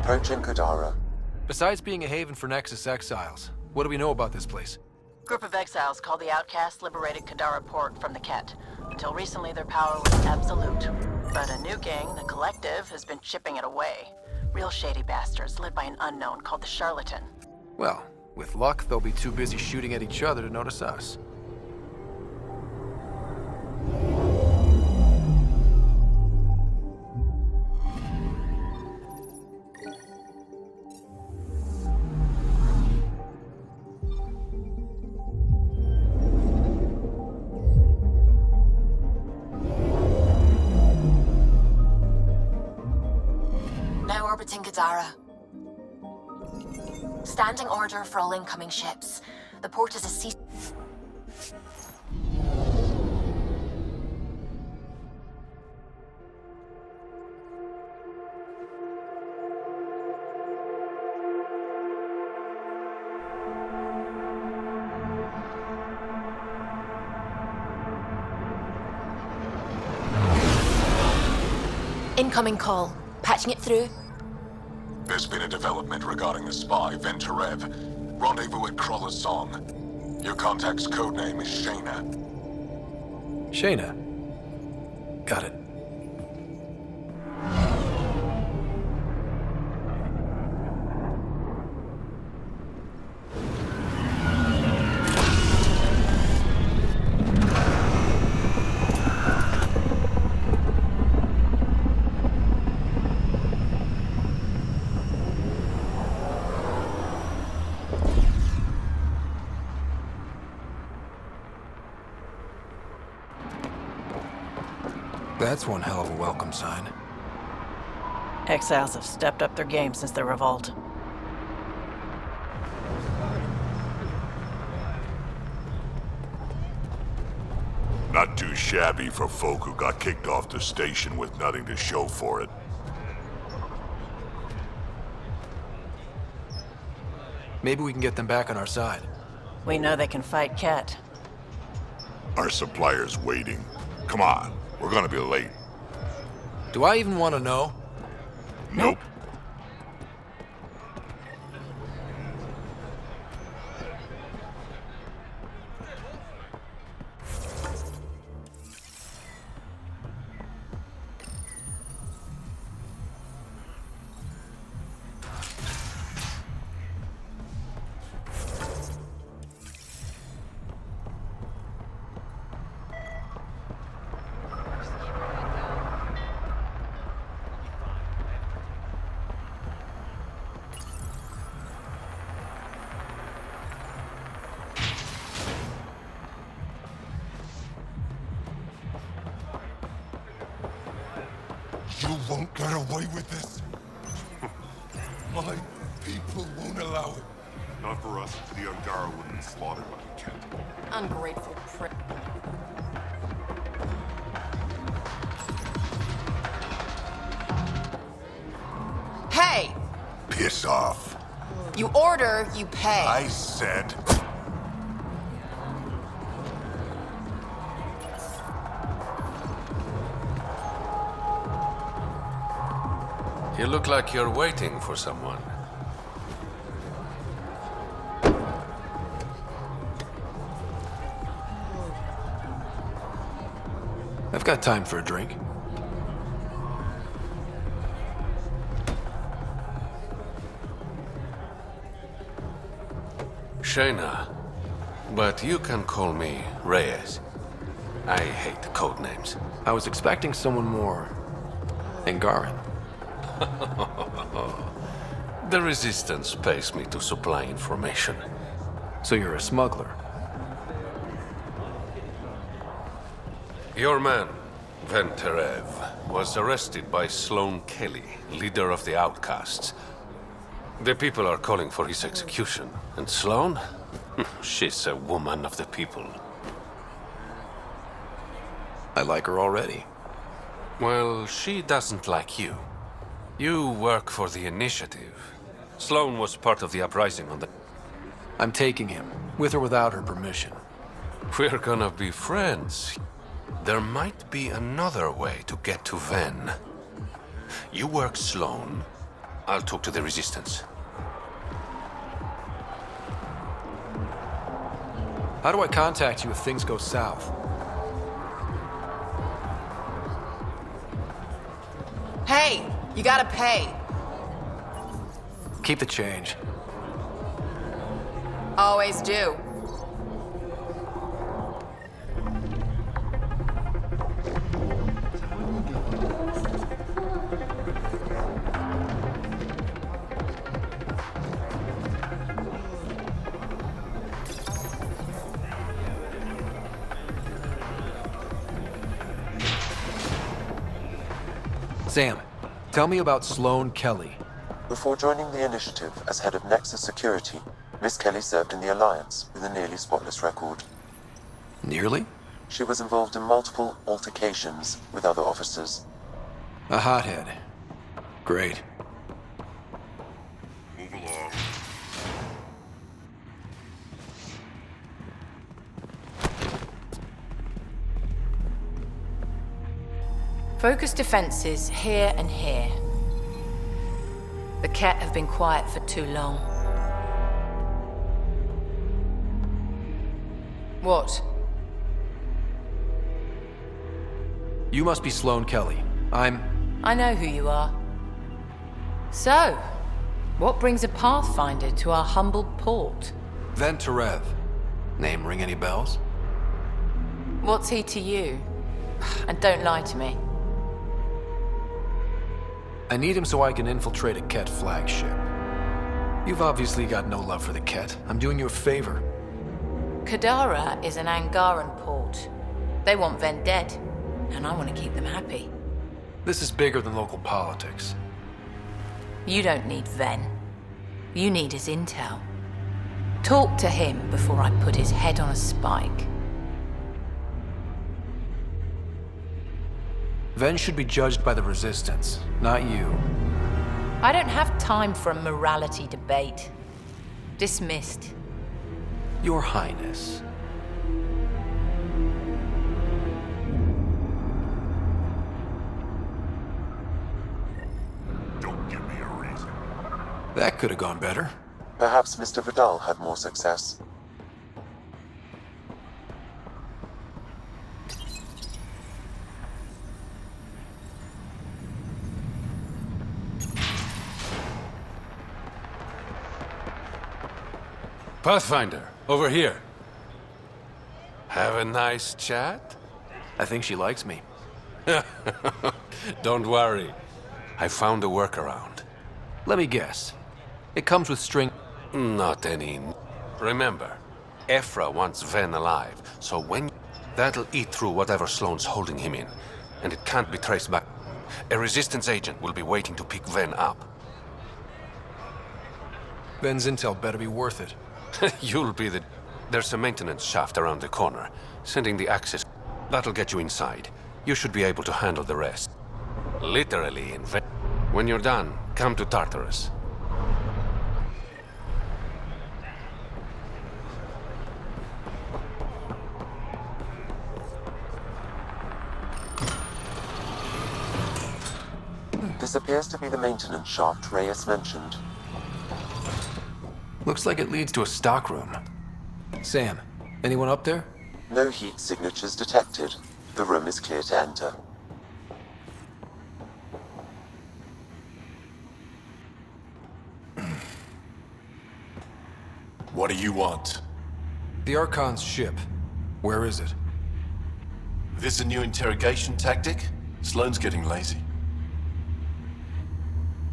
Approaching Kadara. Besides being a haven for Nexus exiles, what do we know about this place? Group of exiles called the Outcasts liberated Kadara port from the Ket. Until recently, their power was absolute. But a new gang, the Collective, has been chipping it away. Real shady bastards led by an unknown called the Charlatan. Well, with luck, they'll be too busy shooting at each other to notice us. Now orbiting Kadara. Standing order for all incoming ships. The port is a sea... Incoming call. Patching it through. There's been a development regarding the spy, Venturev. Rendezvous at Crawler's Song. Your contact's codename is Shayna. Shayna. Got it. That's one hell of a welcome sign. Exiles have stepped up their game since the revolt. Not too shabby for folk who got kicked off the station with nothing to show for it. Maybe we can get them back on our side. We know they can fight Ket. Our supplier's waiting. Come on, we're gonna be late. Do I even want to know? Nope. You won't get away with this. My people won't allow it. Not for us. The Angara would have been slaughtered by the Ket. Ungrateful prick. Hey! Piss off. You order, you pay. I said... You look like you're waiting for someone. I've got time for a drink. Shayna, but you can call me Reyes. I hate code names. I was expecting someone more... Angaran. The Resistance pays me to supply information. So you're a smuggler? Your man, Venturev, was arrested by Sloane Kelly, leader of the Outcasts. The people are calling for his execution. And Sloane? She's a woman of the people. I like her already. Well, she doesn't like you. You work for the Initiative. Sloane was part of the uprising on the... I'm taking him, with or without her permission. We're gonna be friends. There might be another way to get to Ven. You work Sloane, I'll talk to the Resistance. How do I contact you if things go south? Hey, you gotta pay. Keep the change. Always do. Sam, tell me about Sloane Kelly. Before joining the initiative as head of Nexus Security, Miss Kelly served in the Alliance with a nearly spotless record. Nearly? She was involved in multiple altercations with other officers. A hothead. Great. Move along. Focus defenses here and here. The Ket have been quiet for too long. What? You must be Sloane Kelly. I know who you are. So, what brings a Pathfinder to our humble port? Ven Terev. Name ring any bells? What's he to you? And don't lie to me. I need him so I can infiltrate a Ket flagship. You've obviously got no love for the Ket. I'm doing you a favor. Kadara is an Angaran port. They want Ven dead, and I want to keep them happy. This is bigger than local politics. You don't need Ven. You need his intel. Talk to him before I put his head on a spike. Ven should be judged by the Resistance, not you. I don't have time for a morality debate. Dismissed. Your Highness. Don't give me a reason. That could have gone better. Perhaps Mr. Vidal had more success. Pathfinder, over here. Have a nice chat? I think she likes me. Don't worry. I found a workaround. Let me guess. It comes with string... Not any... Remember, Ephra wants Ven alive, so when... That'll eat through whatever Sloane's holding him in, and it can't be traced back. A Resistance agent will be waiting to pick Ven up. Ven's intel better be worth it. You'll be the... There's a maintenance shaft around the corner. Sending the access... That'll get you inside. You should be able to handle the rest. Literally in Ven... When you're done, come to Tartarus. This appears to be the maintenance shaft Reyes mentioned. Looks like it leads to a stockroom. Sam, anyone up there? No heat signatures detected. The room is clear to enter. What do you want? The Archon's ship. Where is it? This a new interrogation tactic? Sloane's getting lazy.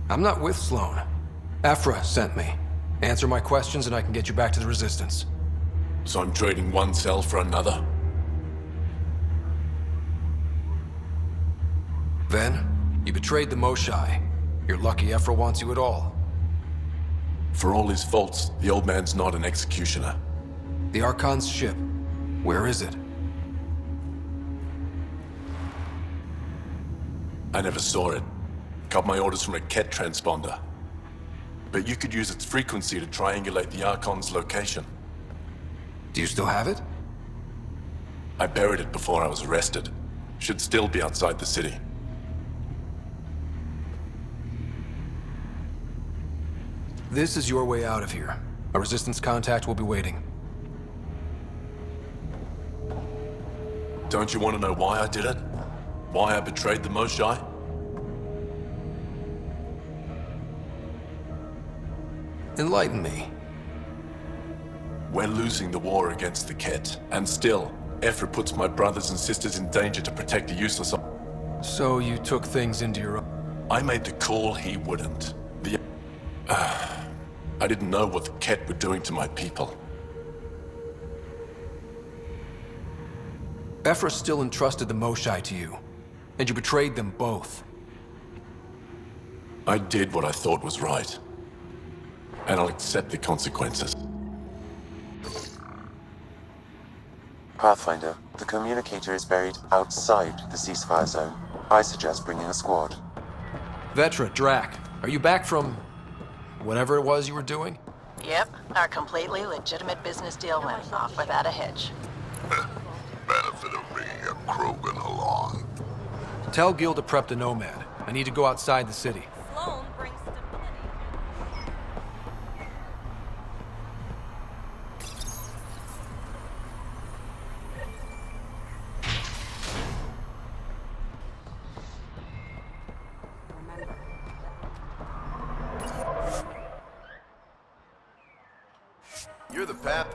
I'm not with Sloane. Ephra sent me. Answer my questions and I can get you back to the Resistance. So I'm trading one cell for another? Ven, you betrayed the Moshai. You're lucky Ephra wants you at all. For all his faults, the old man's not an executioner. The Archon's ship. Where is it? I never saw it. Got my orders from a Ket transponder. But you could use its frequency to triangulate the Archon's location. Do you still have it? I buried it before I was arrested. Should still be outside the city. This is your way out of here. A resistance contact will be waiting. Don't you want to know why I did it? Why I betrayed the Moshae? Enlighten me. We're losing the war against the Ket, and still, Effra puts my brothers and sisters in danger to protect the useless. So you took things into your own... I made the call he wouldn't. I didn't know what the Ket were doing to my people. Effra still entrusted the Moshae to you, and you betrayed them both. I did what I thought was right, and I'll accept the consequences. Pathfinder, the communicator is buried outside the ceasefire zone. I suggest bringing a squad. Vetra, Drac, are you back from... whatever it was you were doing? Yep, our completely legitimate business deal went off without a hitch. Benefit of bringing a Krogan along. Tell Gil to prep the Nomad. I need to go outside the city. Sloan brings stability. You're the pap.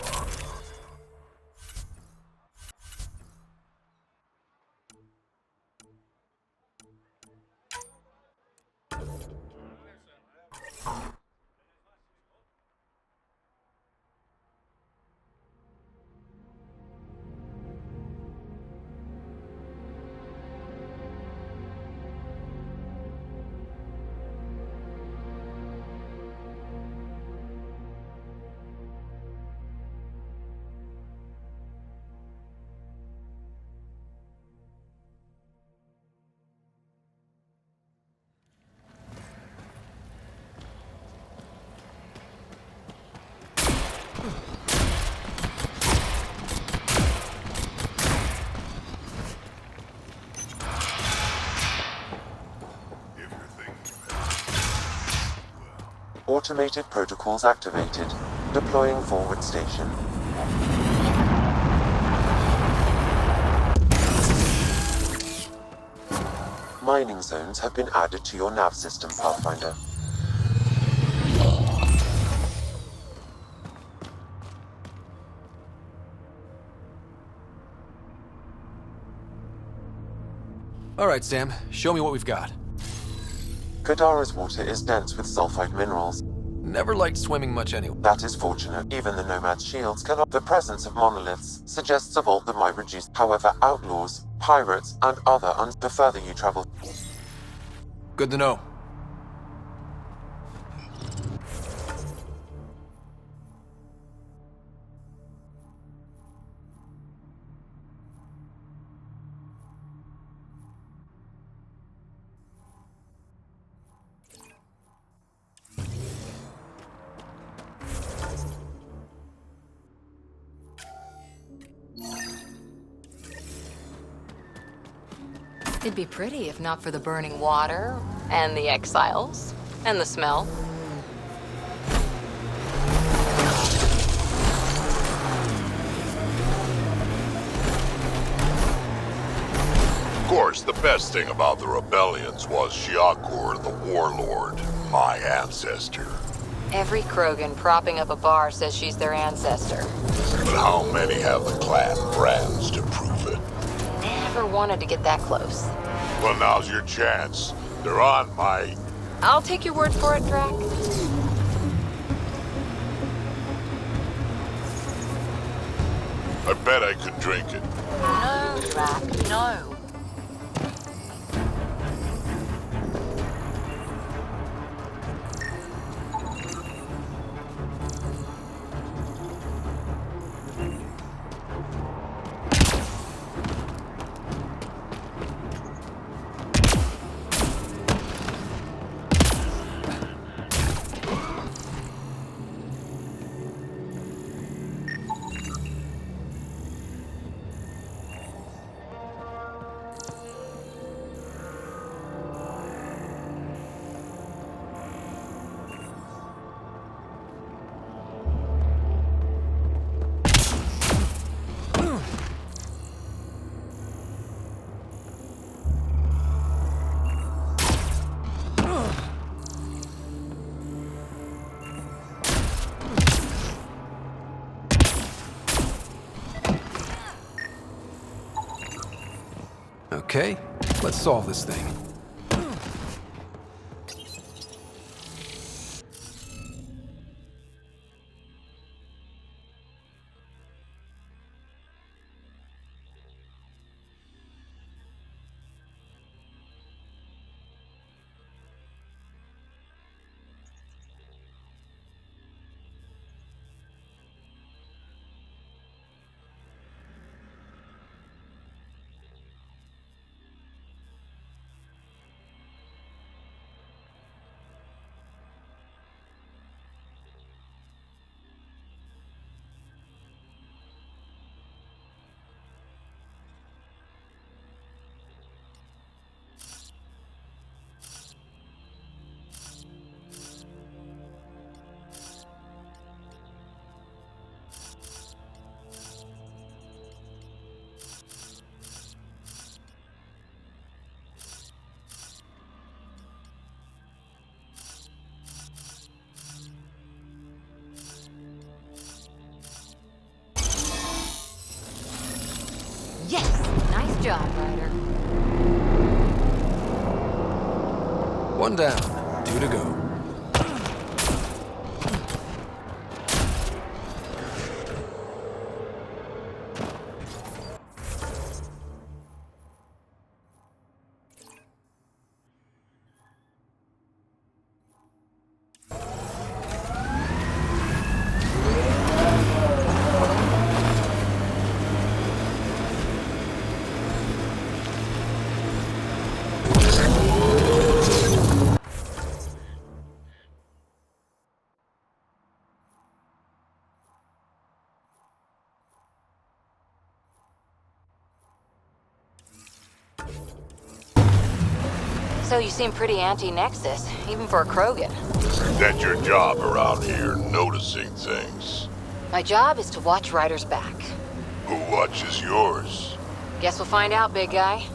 Automated protocols activated. Deploying forward station. Mining zones have been added to your nav system, Pathfinder. All right, Sam, show me what we've got. Kadara's water is dense with sulfide minerals. Never liked swimming much anyway. That is fortunate. Even the Nomad's shields cannot. The presence of monoliths suggests a vault that might reduce. However, outlaws, pirates, and other the further you travel. Good to know. It'd be pretty if not for the burning water, and the exiles, and the smell. Of course, the best thing about the rebellions was Shiakur the Warlord, my ancestor. Every Krogan propping up a bar says she's their ancestor. But how many have the clan brands to prove it? Never wanted to get that close. Well, now's your chance. They're on my... I'll take your word for it, Drac. I bet I could drink it. No, Drac, no. Okay, let's solve this thing. Yes! Nice job, Ryder. One down, 2 to go. So you seem pretty anti-Nexus, even for a Krogan. That's your job around here, noticing things. My job is to watch Ryder's back. Who watches yours? Guess we'll find out, big guy.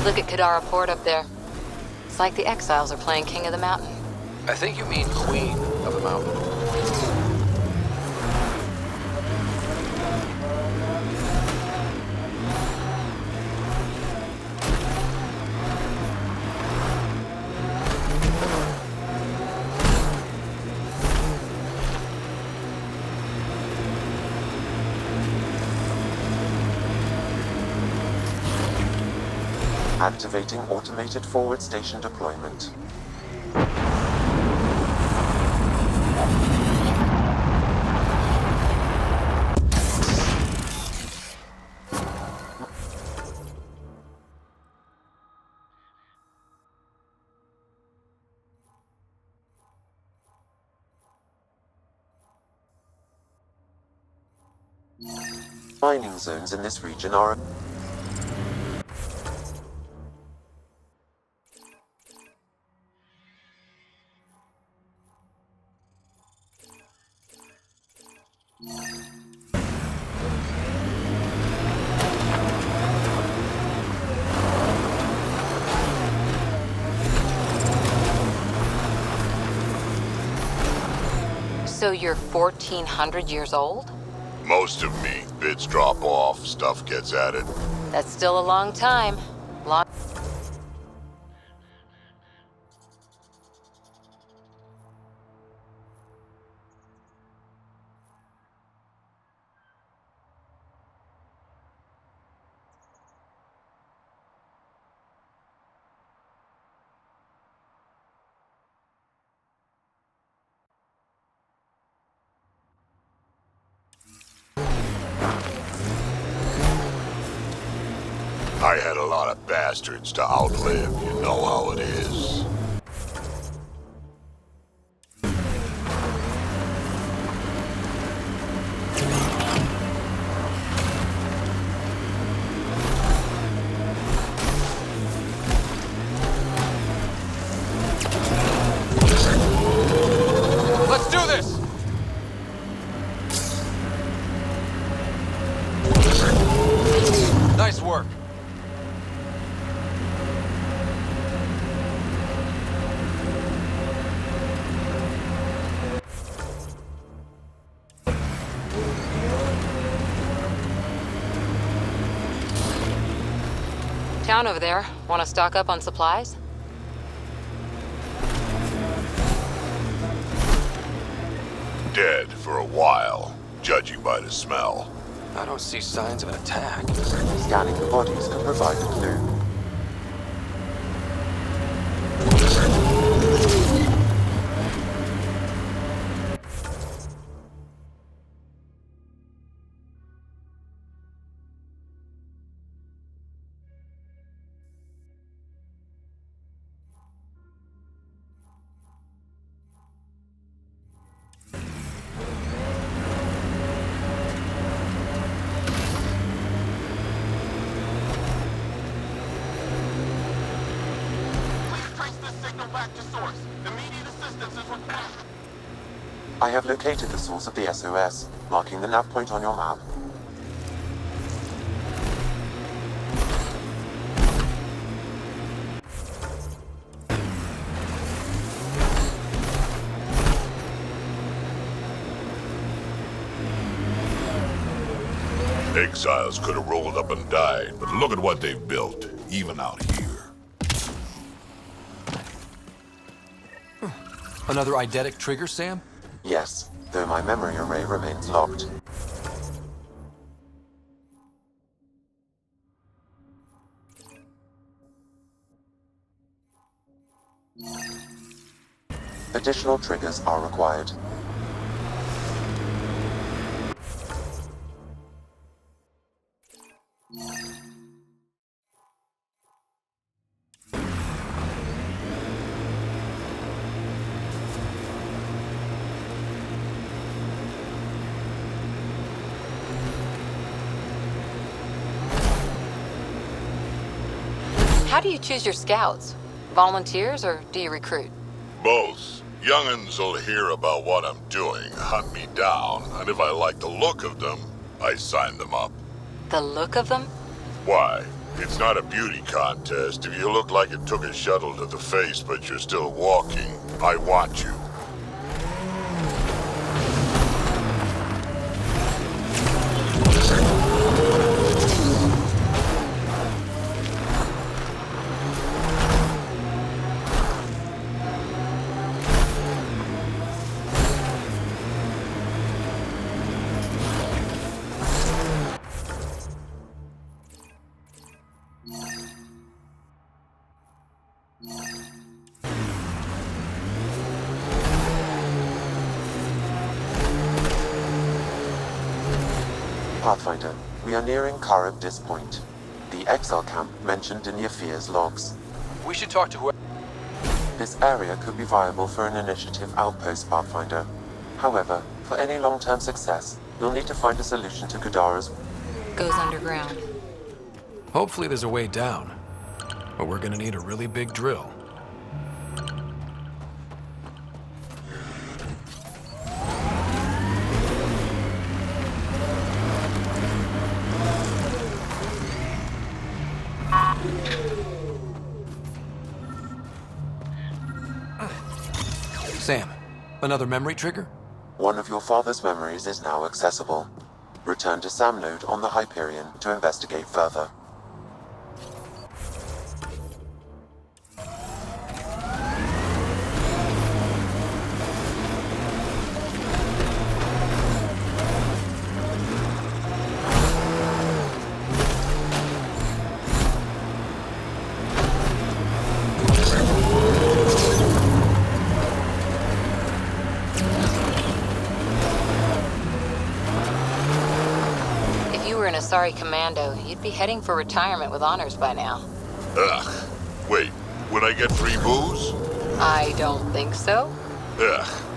Look at Kadara Port up there. It's like the Exiles are playing King of the Mountain. I think you mean Queen of the Mountain. Activating automated forward station deployment. Mining zones in this region are So you're 1,400 years old? Most of me. Bits drop off, stuff gets added. That's still a long time. Long. I had a lot of bastards to outlive, you know how it is. Let's do this! Nice work. Town over there. Want to stock up on supplies? Dead for a while, judging by the smell. I don't see signs of an attack. Scanning the bodies can provide a clue. I have located the source of the SOS, marking the nav point on your map. Exiles could have rolled up and died, but look at what they've built, even out here. Another eidetic trigger, Sam? Yes, though my memory array remains locked. Additional triggers are required. How do you choose your scouts? Volunteers or do you recruit? Both. Young'uns will hear about what I'm doing, hunt me down, and if I like the look of them, I sign them up. The look of them? Why? It's not a beauty contest. If you look like it took a shuttle to the face but you're still walking, I want you. Pathfinder, we are nearing Karib Point, the exile camp mentioned in Yafir's logs. We should talk to whoever. This area could be viable for an initiative outpost, Pathfinder. However, for any long-term success, you'll need to find a solution to Kadara's... Goes underground. Hopefully there's a way down. But we're gonna need a really big drill. Sam, another memory trigger? One of your father's memories is now accessible. Return to Sam Node on the Hyperion to investigate further. Chitauri commando, you'd be heading for retirement with honors by now. Ugh. Wait, would I get free booze? I don't think so. Ugh.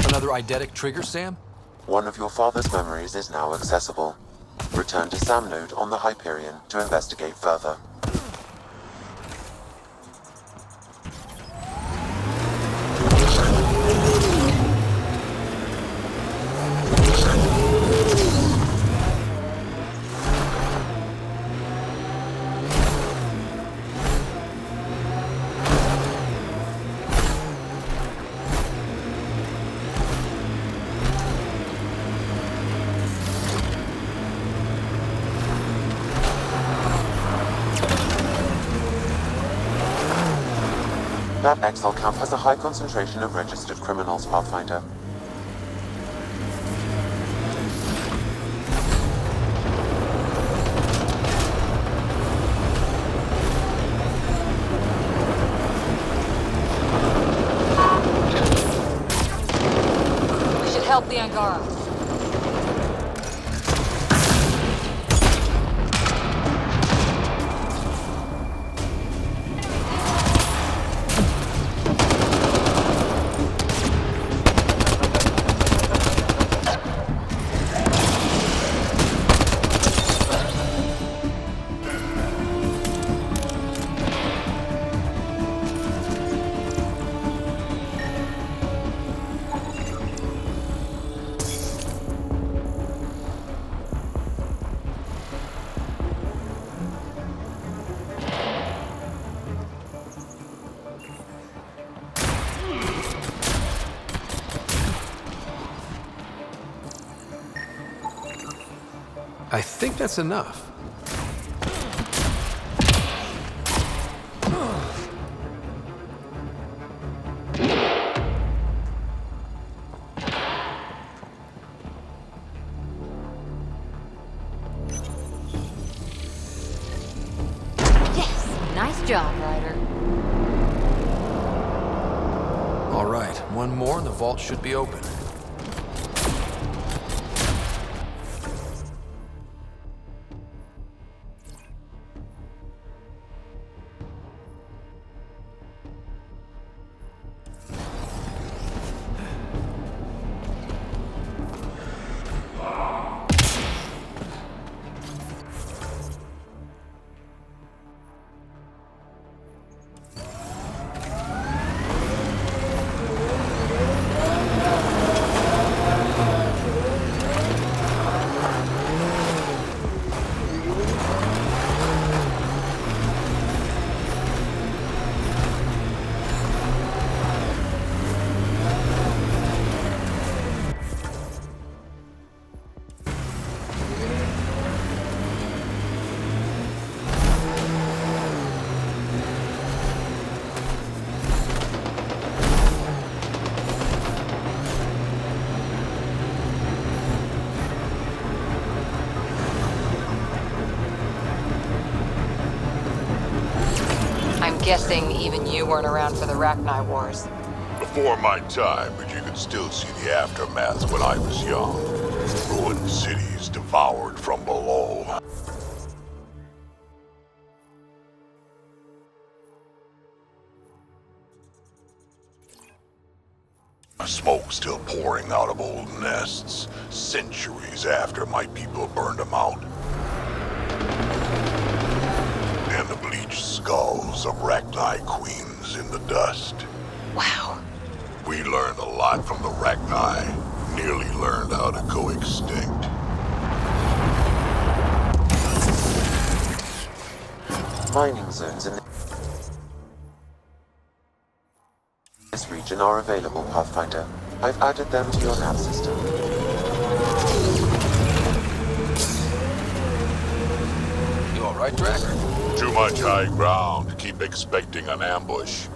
Another eidetic trigger, Sam? One of your father's memories is now accessible. Return to Sam Node on the Hyperion to investigate further. That exile camp has a high concentration of registered criminals, Pathfinder. We should help the Angara. I think that's enough. Yes! Nice job, Ryder. All right, one more and the vault should be open. I'm guessing even you weren't around for the Rachni Wars. Before my time, but you could still see the aftermath when I was young. Ruined cities devoured from below. Smoke still pouring out of old nests, centuries after my people burned them out. And the bleached skulls of Rachni queens in the dust. Wow. We learned a lot from the Rachni. Nearly learned how to go extinct. Mining zones in this region are available, Pathfinder. I've added them to your nav system. You alright, Drac? Too much high ground. Keep expecting an ambush.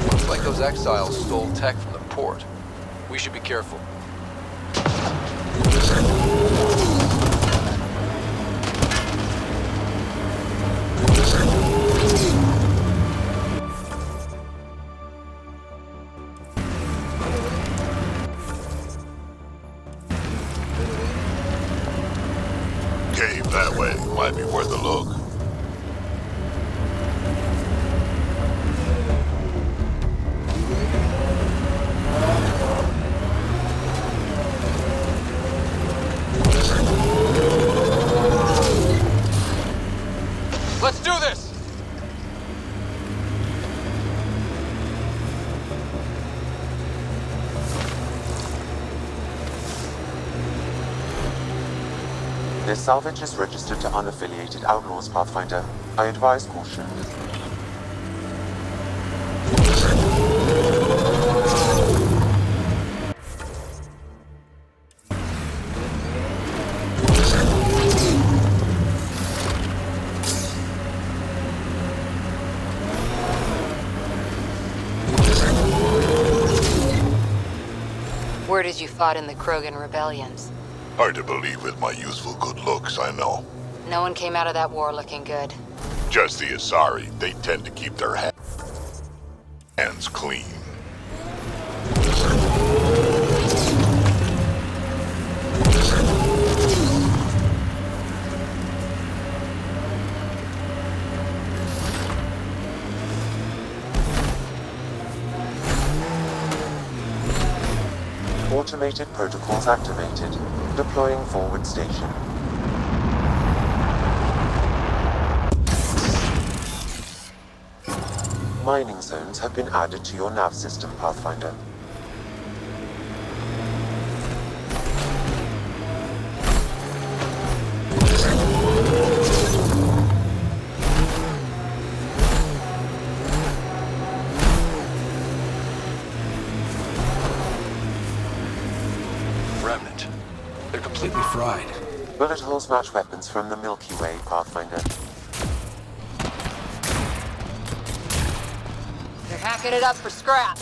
Looks like those exiles stole tech from the port. We should be careful. Cave that way. Might be worth a look. Let's do this! This salvage is registered to unaffiliated outlaws, Pathfinder. I advise caution. Where did you fight in the Krogan rebellions? Hard to believe with my youthful good looks, I know. No one came out of that war looking good. Just the Asari, they tend to keep their hands clean. Automated protocols activated. Deploying forward station. Mining zones have been added to your nav system, Pathfinder. Remnant. They're completely fried. Bullet holes match weapons from the Milky Way, Pathfinder. They're hacking it up for scrap.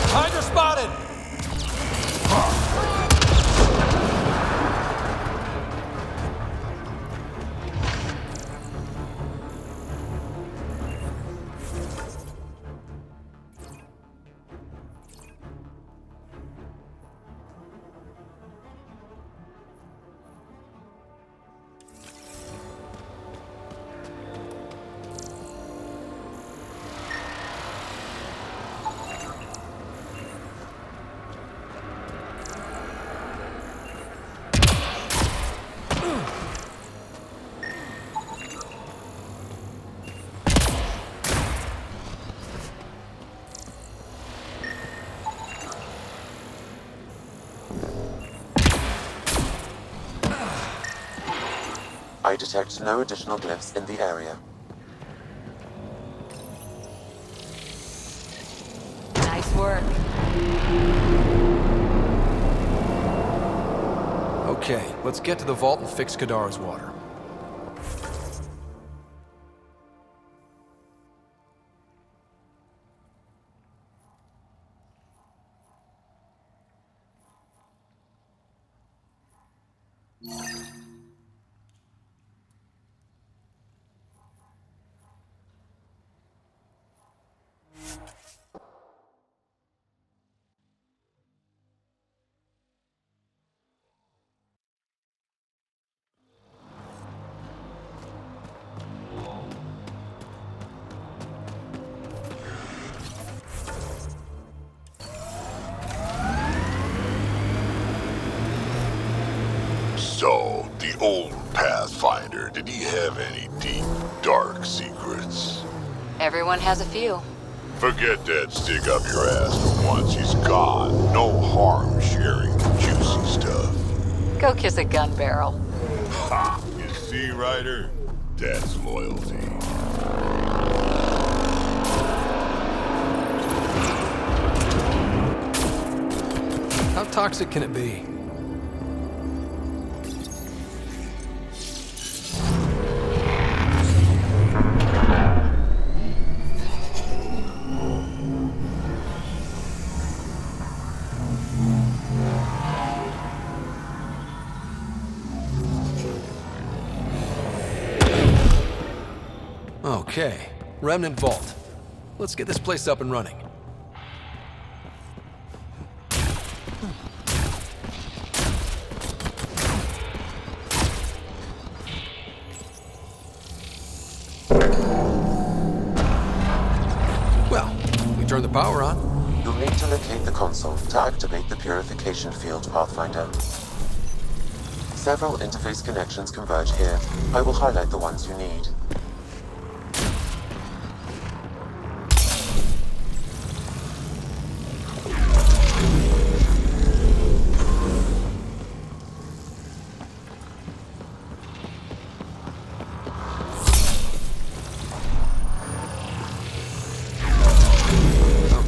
Hydra spotted! I detect no additional glyphs in the area. Nice work. Okay, let's get to the vault and fix Kadara's water. old Pathfinder, did he have any deep, dark secrets? Everyone has a few. Forget that stick up your ass for once. He's gone. No harm sharing the juicy stuff. Go kiss a gun barrel. Ha! You see, Ryder? That's loyalty. How toxic can it be? Okay, Remnant Vault. Let's get this place up and running. Well, we turn the power on. You'll need to locate the console to activate the purification field, Pathfinder. Several interface connections converge here. I will highlight the ones you need.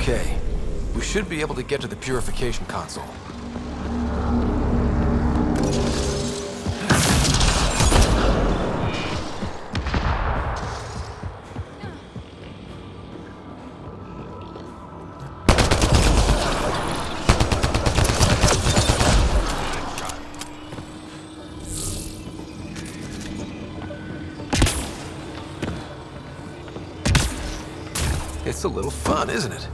Okay, we should be able to get to the purification console. It's a little fun, isn't it?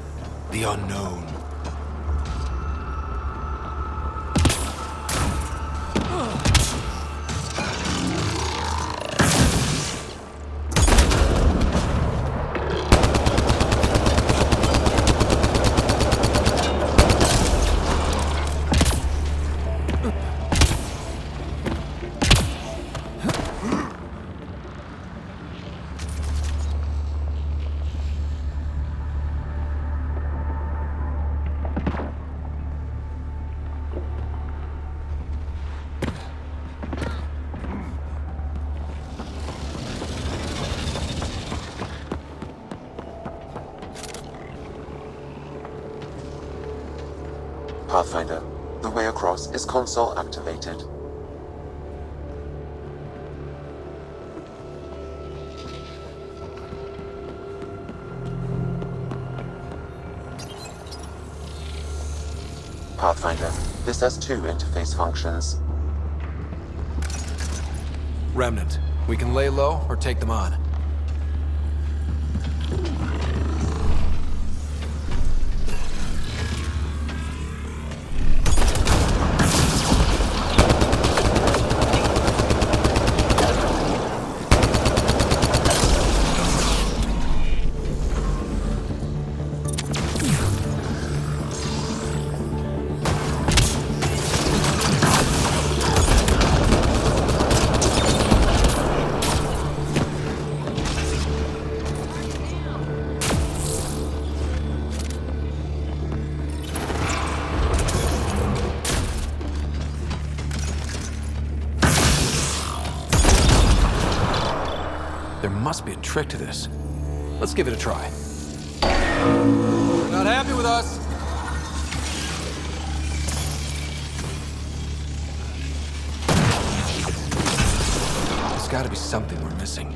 The unknown. Pathfinder, the way across is console activated. Pathfinder, this has two interface functions. Remnant. We can lay low or take them on. There must be a trick to this. Let's give it a try. They're not happy with us. There's gotta be something we're missing.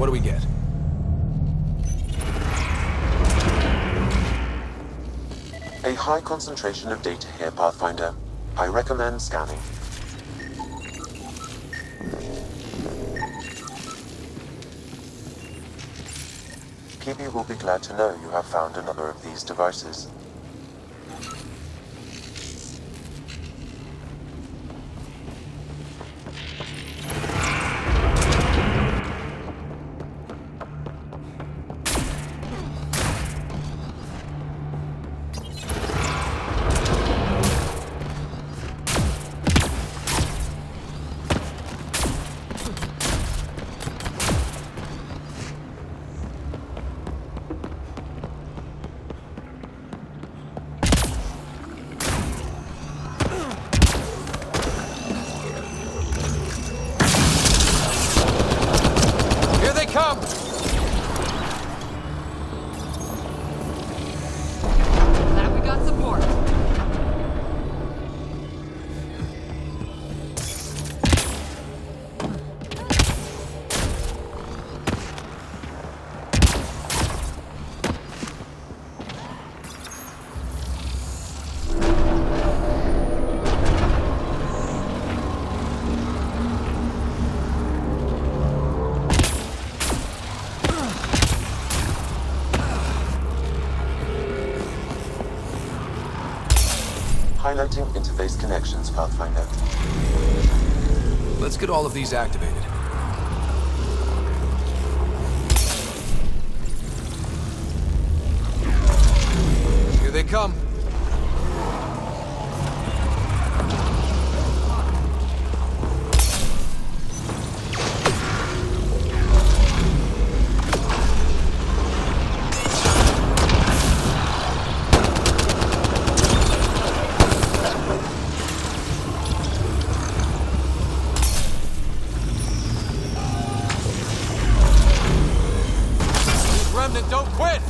What do we get? A high concentration of data here, Pathfinder. I recommend scanning. PB will be glad to know you have found another of these devices. Come! Glad we got support. Highlighting interface connections, Pathfinder. Let's get all of these activated. Here they come. Don't quit!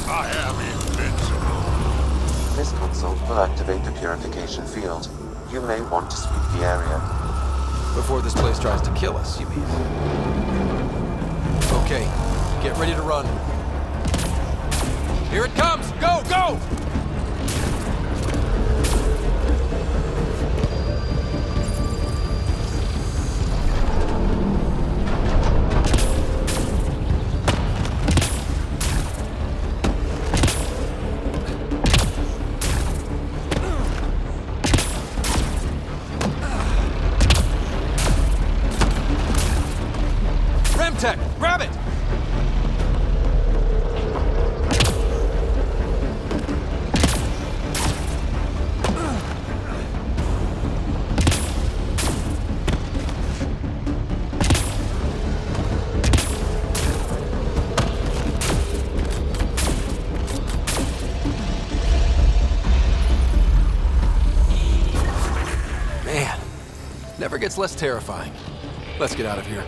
I am invincible. This console will activate the purification field. You may want to sweep the area. Before this place tries to kill us, you mean? Okay, get ready to run. Here it comes! Go, go! Remtech, grab it! Man, never gets less terrifying. Let's get out of here.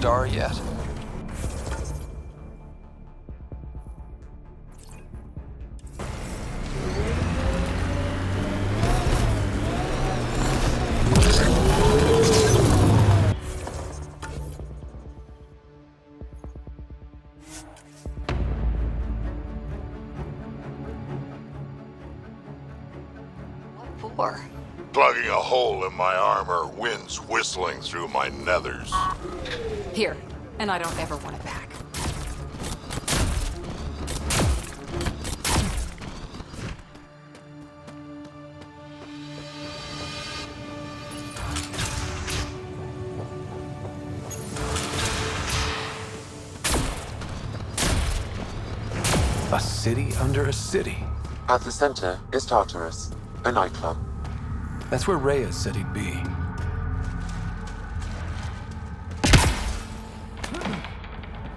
Kadara yet? What for? Plugging a hole in my armor, winds whistling through my nethers. Here, and I don't ever want it back. A city under a city. At the center is Tartarus, a nightclub. That's where Reyes said he'd be.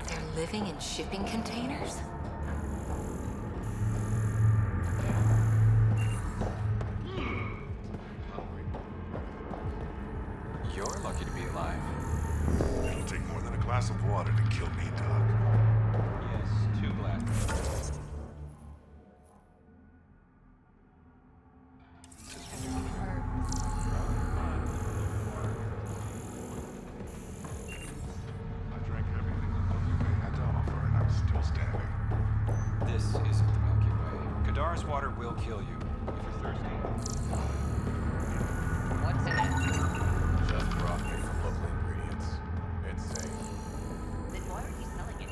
They're living in shipping containers? You're lucky to be alive. It'll take more than a glass of water to kill me, Doc. Yes, 2 glasses. I drank everything the Milky Way had to offer, and I'm still standing. This isn't the Milky Way. Kadara's water will kill you. If you're thirsty. What's in it? Just broth made from local ingredients. It's safe. Then why are you selling it?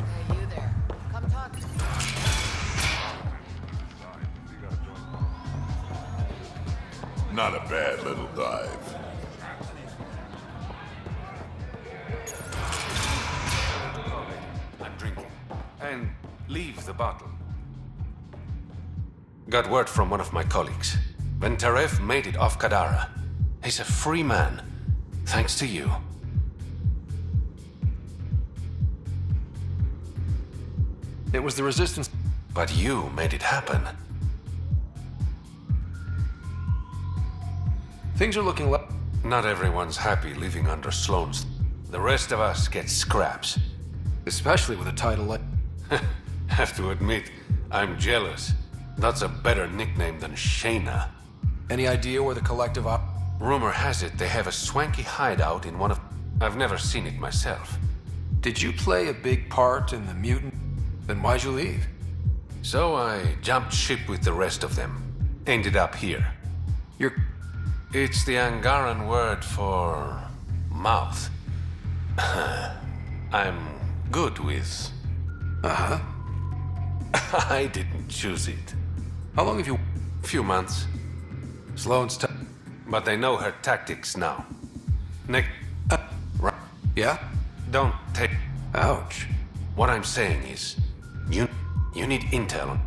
Hey, you there. Come talk to me. Not a bad little dive. I'm drinking. And leave the bottle. Got word from one of my colleagues. Venterev made it off Kadara. He's a free man. Thanks to you. It was the Resistance. But you made it happen. Things are looking like. Not everyone's happy living under Sloane's. The rest of us get scraps. Especially with a title like. Have to admit, I'm jealous. That's a better nickname than Shayna. Any idea where the collective op. Rumor has it they have a swanky hideout in one of... I've never seen it myself. Did you play a big part in the mutant? Then why'd you leave? So I jumped ship with the rest of them. Ended up here. You're. It's the Angaran word for... mouth. I'm good with... Uh-huh. I didn't choose it. How long have you. Few months. Sloane's t. But they know her tactics now. Nick... right. Yeah? Don't take... Ouch. What I'm saying is... You need intel.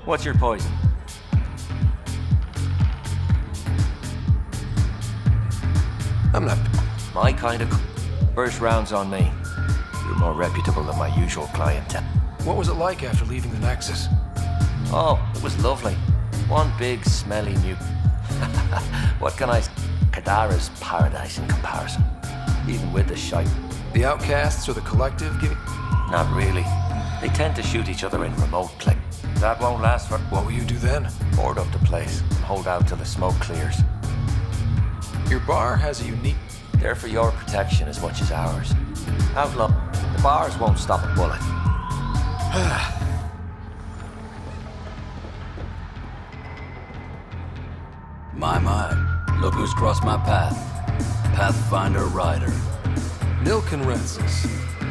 What's your poison? I'm not. My kind of... First round's on me. You're more reputable than my usual clientele. What was it like after leaving the Nexus? Oh, it was lovely. One big, smelly new... What can I say? Kadara's paradise in comparison. Even with the shite. The outcasts or the collective giving... Not really. They tend to shoot each other in remote click. That won't last for... What will you do then? Board up the place and hold out till the smoke clears. Your bar has a unique... They're for your protection as much as ours. Outlaw, the bars won't stop a bullet. My, look who's crossed my path. Pathfinder Rider. Milk and Renses.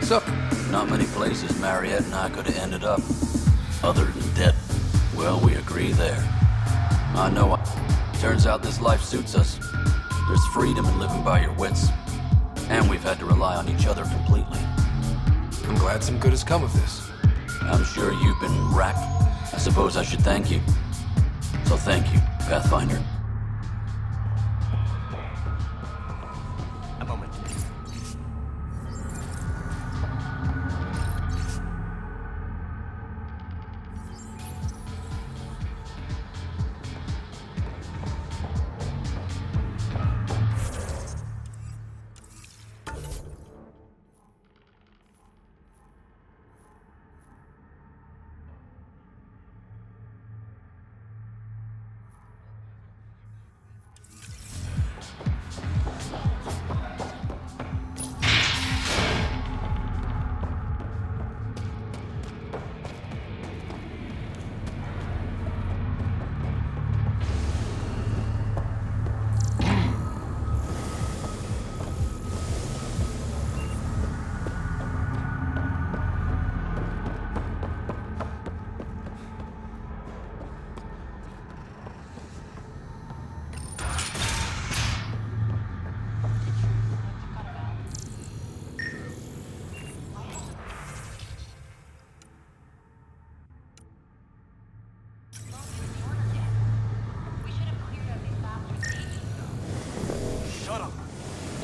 So, Not many places Mariette and I could have ended up. Other than dead. Well, we agree there. I know. Turns out this life suits us. There's freedom in living by your wits. And we've had to rely on each other completely. I'm glad some good has come of this. I'm sure you've been racked. I suppose I should thank you. So thank you, Pathfinder. A moment.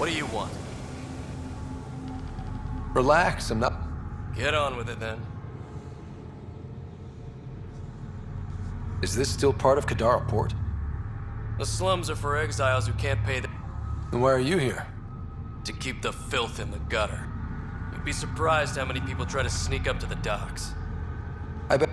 What do you want? Relax, I'm not... Get on with it then. Is this still part of Kadara Port? The slums are for exiles who can't pay Then why are you here? to keep the filth in the gutter. You'd be surprised how many people try to sneak up to the docks. I bet...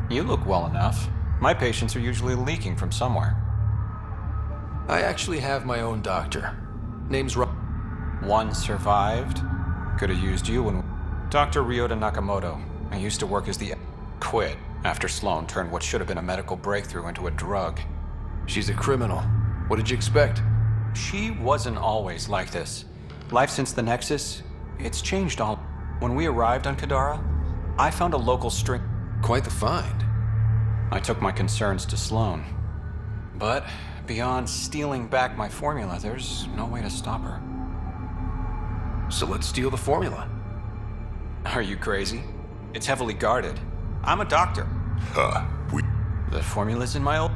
You look well enough. My patients are usually leaking from somewhere. I actually have my own doctor. Name's One survived. Could have used you when... Dr. Ryota Nakamoto. I used to work as the... Quit after Sloan turned what should have been a medical breakthrough into a drug. She's a criminal. What did you expect? She wasn't always like this. Life since the Nexus, it's changed all. When we arrived on Kadara, I found a local string... Quite the find. I took my concerns to Sloan. But beyond stealing back my formula, there's no way to stop her. So let's steal the formula. Are you crazy? It's heavily guarded. I'm a doctor. Huh. The formula's in my old...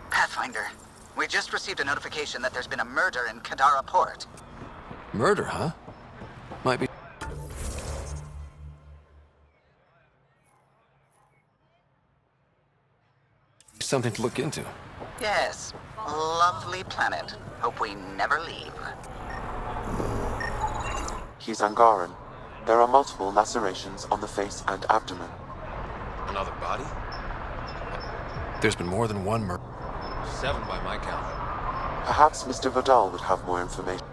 Pathfinder, we just received a notification that there's been a murder in Kadara Port. Murder, huh? Might be... something to look into. Yes, lovely planet. Hope we never leave. He's Angaran. There are multiple lacerations on the face and abdomen. Another body? There's been more than one murder. 7 by my count. Perhaps Mr. Vidal would have more information.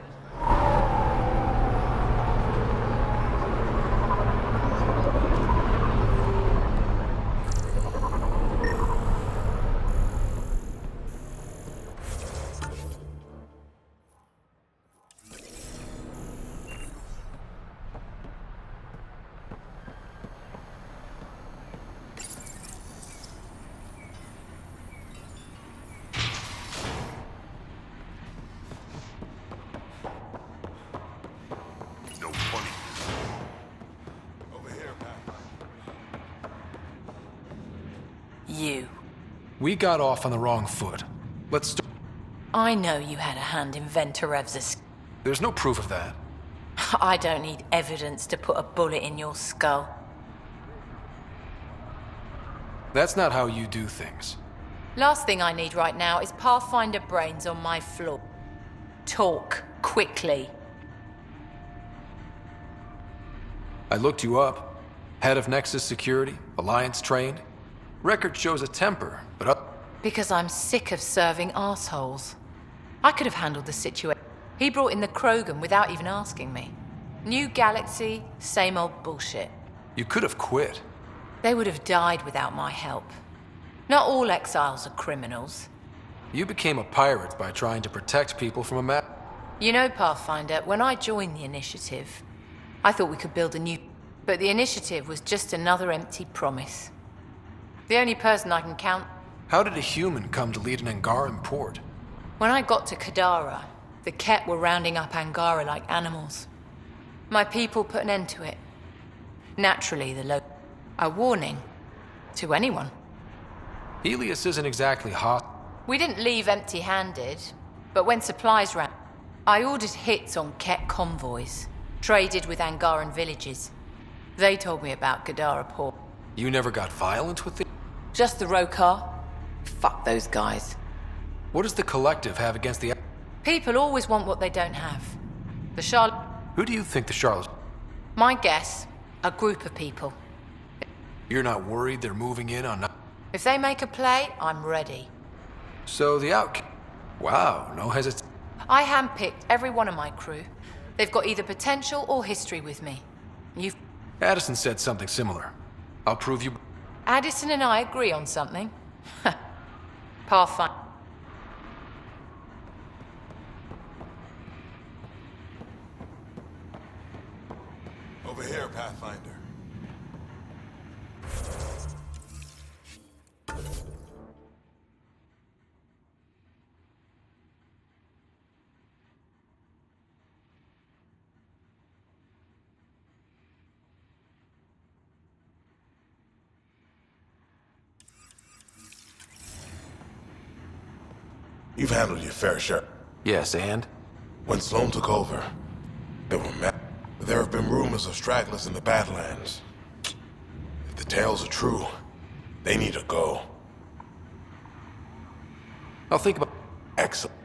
We got off on the wrong foot. Let's start. I know you had a hand in Venturev's. There's no proof of that. I don't need evidence to put a bullet in your skull. That's not how you do things. Last thing I need right now is Pathfinder brains on my floor. Talk, quickly. I looked you up. Head of Nexus Security, Alliance trained. Record shows a temper, but Because I'm sick of serving assholes. I could have handled the situation. He brought in the Krogan without even asking me. New galaxy, same old bullshit. You could have quit. They would have died without my help. Not all exiles are criminals. You became a pirate by trying to protect people from a map. You know, Pathfinder, when I joined the Initiative, I thought we could build a new... But the Initiative was just another empty promise. The only person I can count... How did a human come to lead an Angaran port? When I got to Kadara, the Ket were rounding up Angara like animals. My people put an end to it. Naturally, a warning to anyone. Helios isn't exactly hot. We didn't leave empty-handed, but when supplies ran, I ordered hits on Ket convoys, traded with Angaran villages. They told me about Kadara port. You never got violent with it? Just the Rokar. Fuck those guys. What does the Collective have against the... People always want what they don't have. The Charlotte... Who do you think the Charlotte... My guess, a group of people. You're not worried they're moving in on... If they make a play, I'm ready. So the Wow, no hesitation. I handpicked every one of my crew. They've got either potential or history with me. Addison said something similar. I'll prove you... Addison and I agree on something. Pathfinder. Over here, Pathfinder. You've handled your fair share. Yes, and? When Sloan took over, there were there have been rumors of stragglers in the Badlands. If the tales are true, they need to go. I'll think about... Excellent.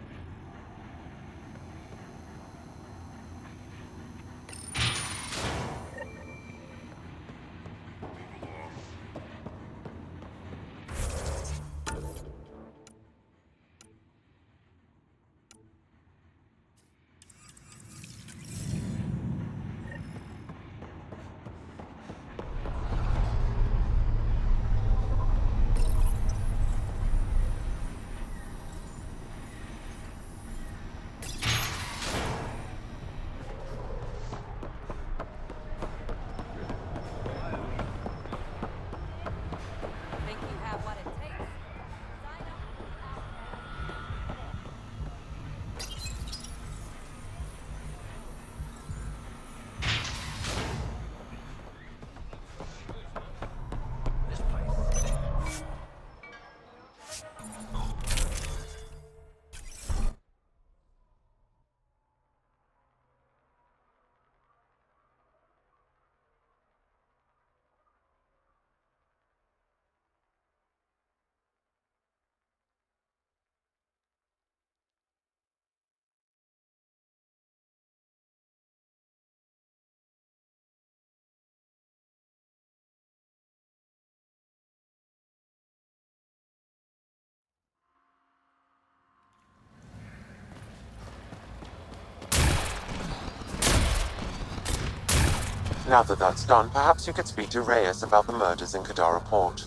Now that that's done, perhaps you could speak to Reyes about the murders in Kadara Port.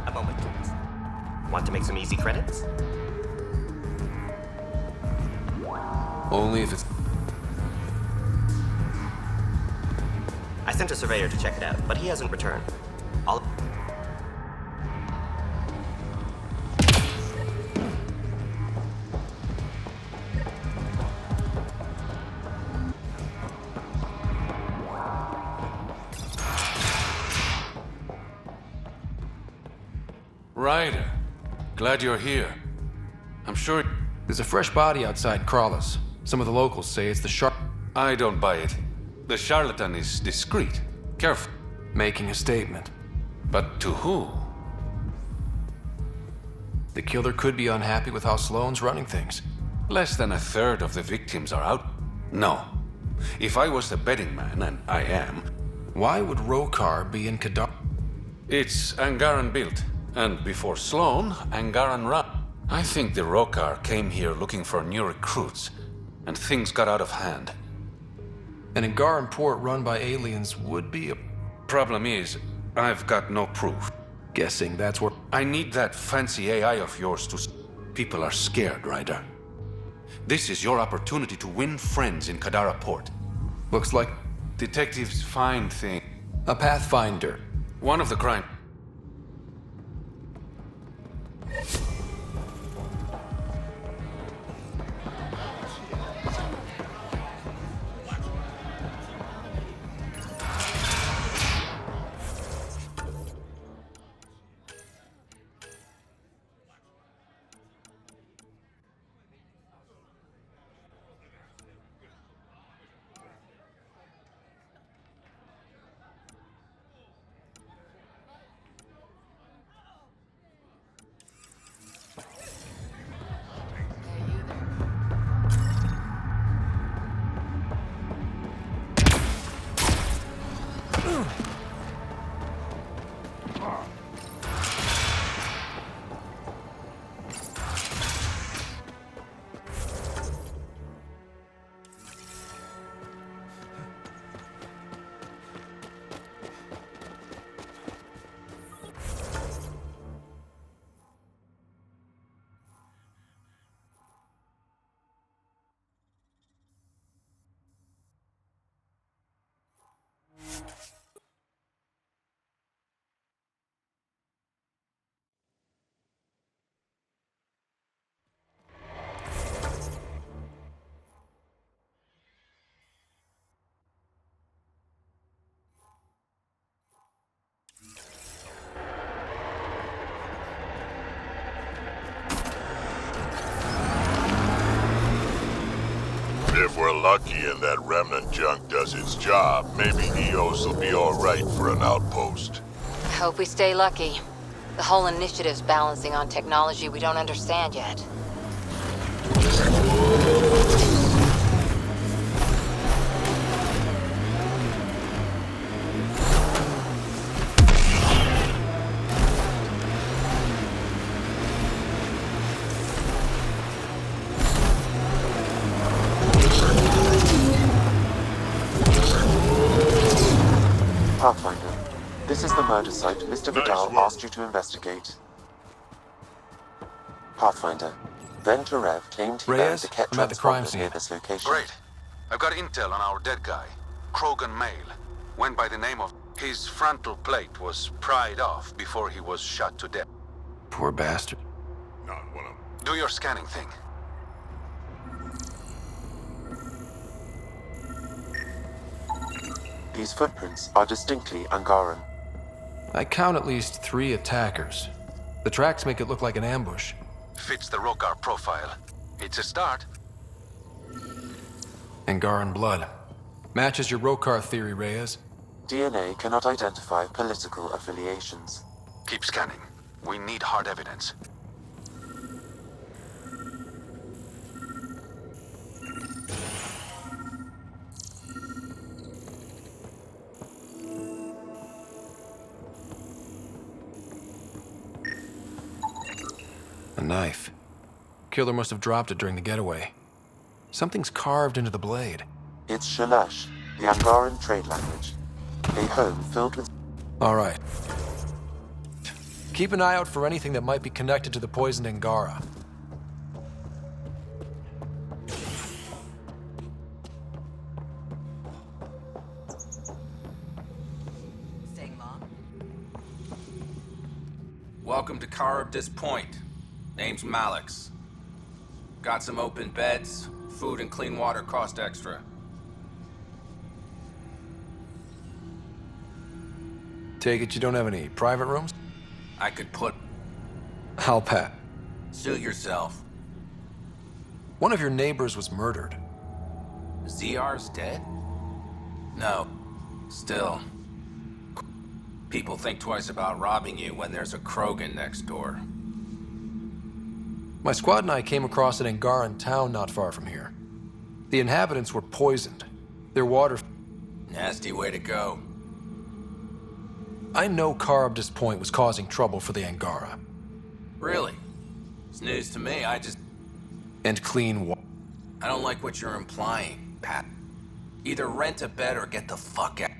A moment, please. Want to make some easy credits? Only if it's... I sent a surveyor to check it out, but he hasn't returned. I'll... Ryder, glad you're here. I'm sure there's a fresh body outside Crawler's. Some of the locals say it's the I don't buy it. The charlatan is discreet, careful. Making a statement. But to who? The killer could be unhappy with how Sloane's running things. Less than a third of the victims are out. No. If I was the betting man, and I am... Why would Rokar be in Kadara? It's Angaran built, and before Sloane, Angaran ran. I think the Rokar came here looking for new recruits, and things got out of hand. An Angaran port run by aliens would be a... Problem is, I've got no proof. Guessing that's where... I need that fancy AI of yours to... People are scared, Ryder. This is your opportunity to win friends in Kadara Port. Looks like... Detectives find things. A pathfinder. One of the crime... If we're lucky and that remnant junk does its job, maybe Eos will be alright for an outpost. Hope we stay lucky. The whole initiative's balancing on technology we don't understand yet. Pathfinder, this is the murder site Mr. Vidal asked you to investigate. Pathfinder, Venturev claimed he found the Ket transponder near this location. Great. I've got intel on our dead guy. Krogan male. Went by the name of... His frontal plate was pried off before he was shot to death. Poor bastard. Not one of... Do your scanning thing. These footprints are distinctly Angaran. I count at least 3 attackers. The tracks make it look like an ambush. Fits the Rokar profile. It's a start. Angaran blood. Matches your Rokar theory, Reyes. DNA cannot identify political affiliations. Keep scanning. We need hard evidence. A knife. Killer must have dropped it during the getaway. Something's carved into the blade. It's Shalash, the Angaran trade language. A home filled with... All right. Keep an eye out for anything that might be connected to the poisoned Angara. Welcome to Karabdis Point. Name's Malix. Got some open beds, food and clean water cost extra. Take it you don't have any private rooms? I could put... I'll pat. Suit yourself. One of your neighbors was murdered. ZR's dead? No. Still. People think twice about robbing you when there's a Krogan next door. My squad and I came across an Angaran town not far from here. The inhabitants were poisoned. Their water... Nasty way to go. I know Karabdas Point was causing trouble for the Angara. Really? It's news to me, And clean water. I don't like what you're implying, Pat. Either rent a bed or get the fuck out.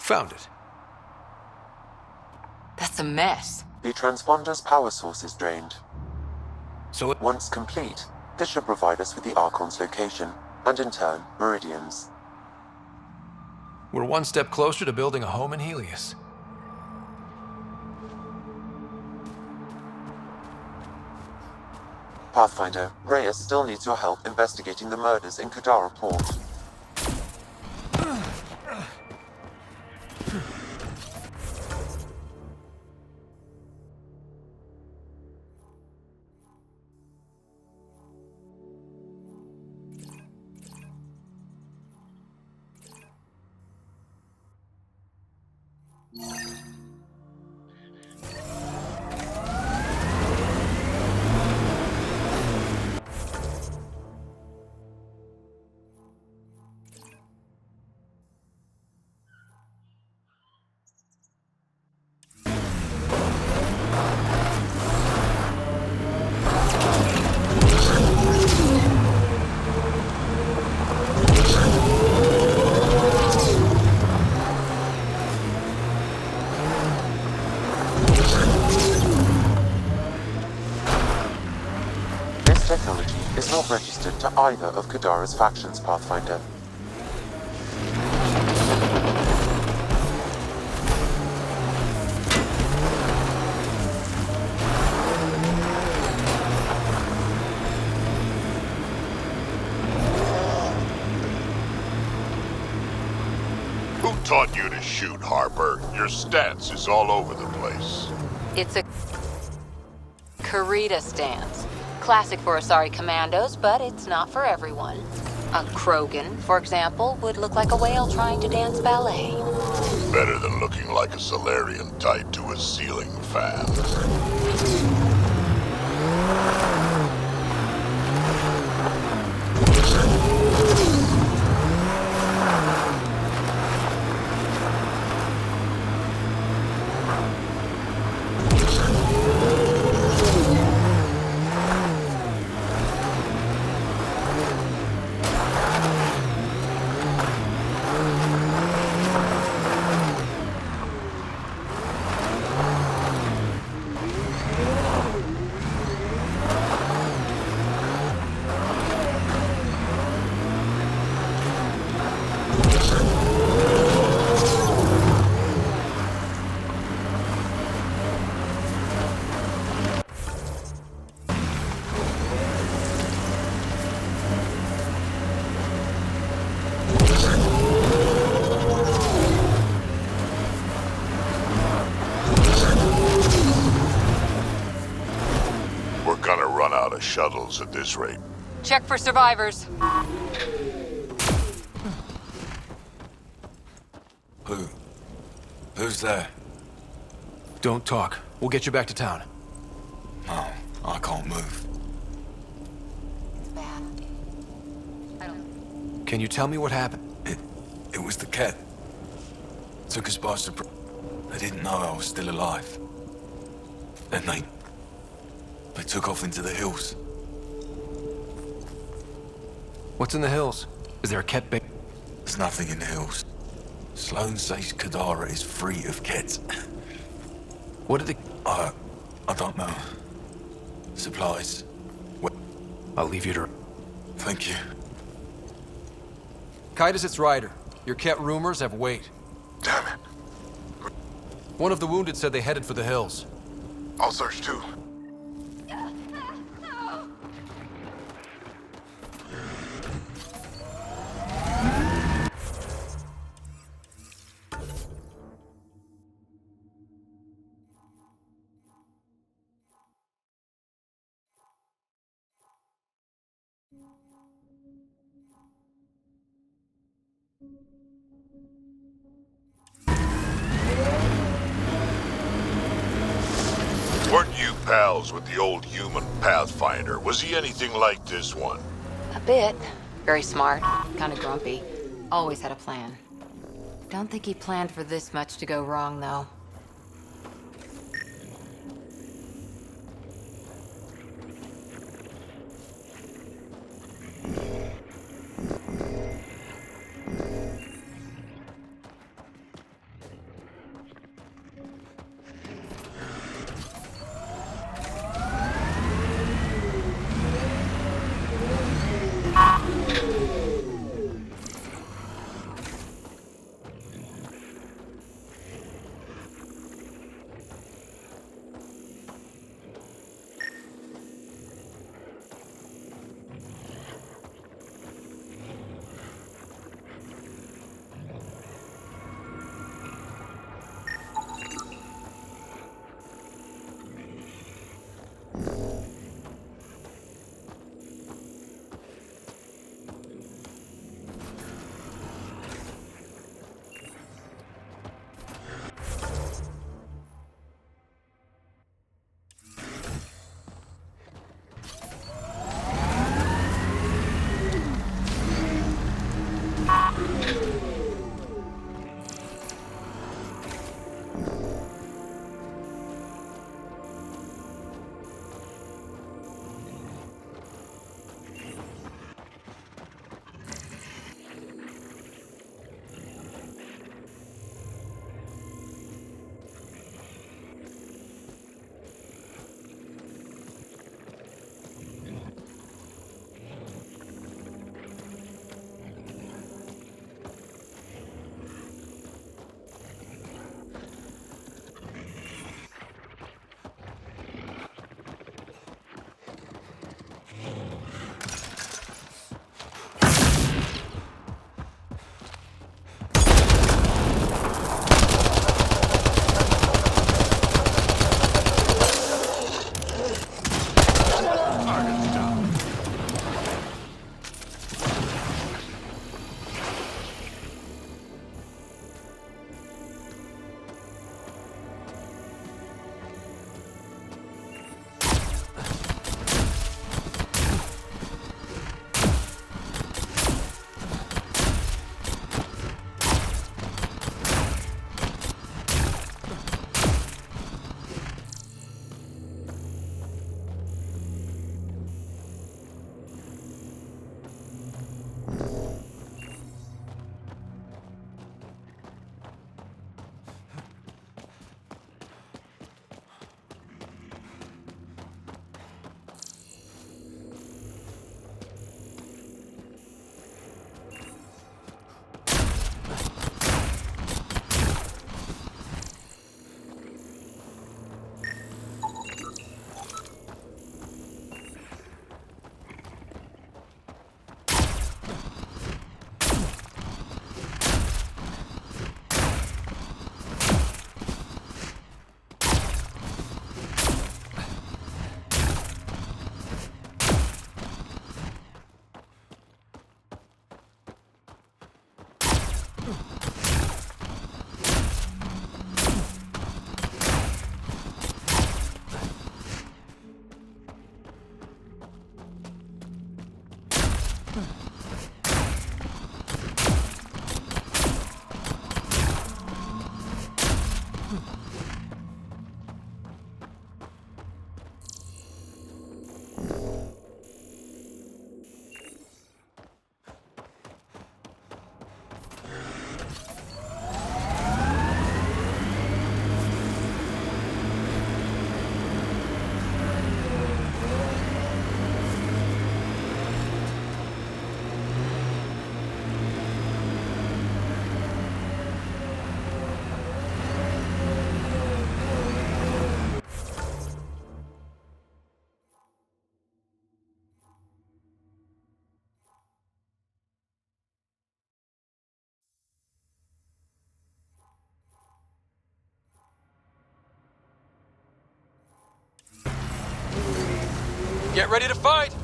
Found it. That's a mess. The transponder's power source is drained. So once complete, this should provide us with the Archon's location, and in turn, meridians. We're one step closer to building a home in Helios. Pathfinder, Reyes still needs your help investigating the murders in Kadara Port. Technology is not registered to either of Kadara's factions, Pathfinder. Who taught you to shoot, Harper? Your stance is all over the place. It's a Karita stance. Classic for Asari commandos, but it's not for everyone. A Krogan, for example, would look like a whale trying to dance ballet. Better than looking like a Solarian tied to a ceiling fan. Shuttles at this rate. Check for survivors. Who's there? Don't talk. We'll get you back to town. No, I can't move. Can you tell me what happened? It was the cat. Took us by surprise. They didn't know I was still alive. Then they took off into the hills. What's in the hills? Is there a Ket base? There's nothing in the hills. Sloan says Kadara is free of Kets. What did it... I don't know. Supplies. I'll leave you to... Thank you. Kite is its rider. Your Ket rumors have weight. Damn it. One of the wounded said they headed for the hills. I'll search too. Weren't you pals with the old human Pathfinder? Was he anything like this one? A bit. Very smart, kind of grumpy. Always had a plan. Don't think he planned for this much to go wrong, though. Get ready to fight!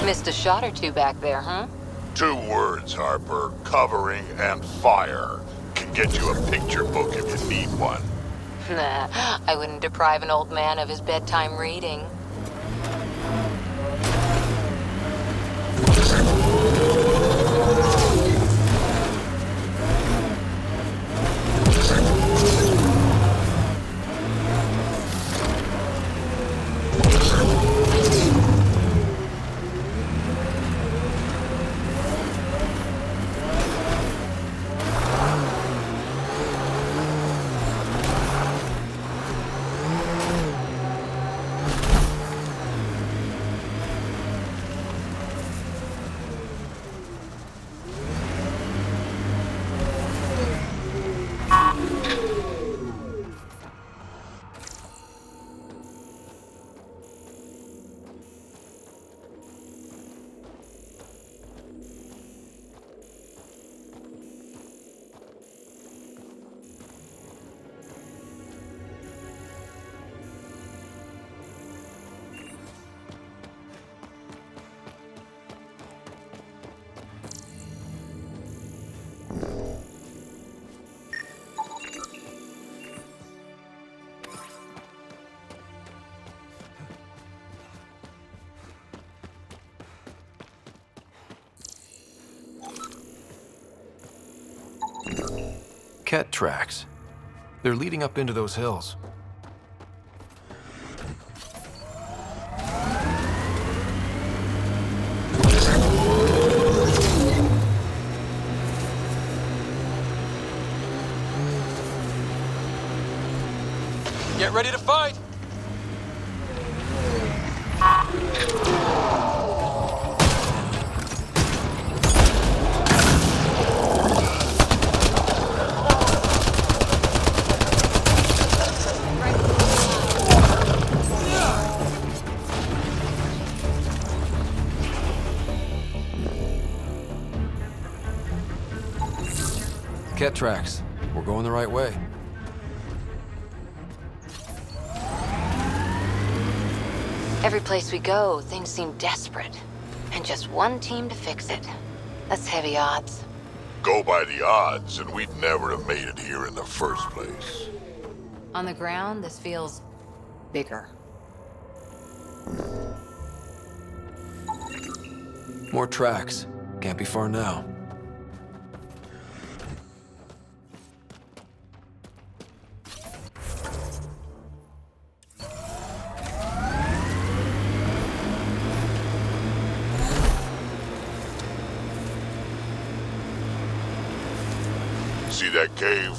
Missed a shot or two back there, huh? 2 words, Harper. Covering and fire. Can get you a picture book if you need one. Nah, I wouldn't deprive an old man of his bedtime reading. Ket tracks. They're leading up into those hills. Get ready to fight! Ket tracks. We're going the right way. Every place we go, things seem desperate. And just one team to fix it. That's heavy odds. Go by the odds, and we'd never have made it here in the first place. On the ground, this feels bigger. More tracks. Can't be far now. See that cave?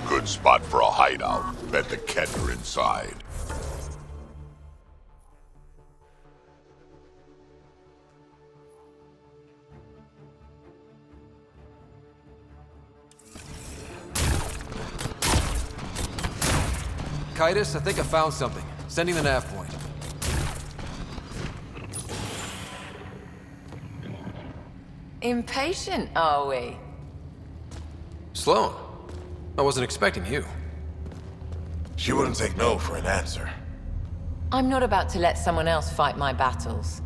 Good spot for a hideout. Bet the Ket are inside. Kitus, I think I found something. Sending the nav point. Impatient, are we? Sloan, I wasn't expecting you. She wouldn't take no for an answer. I'm not about to let someone else fight my battles.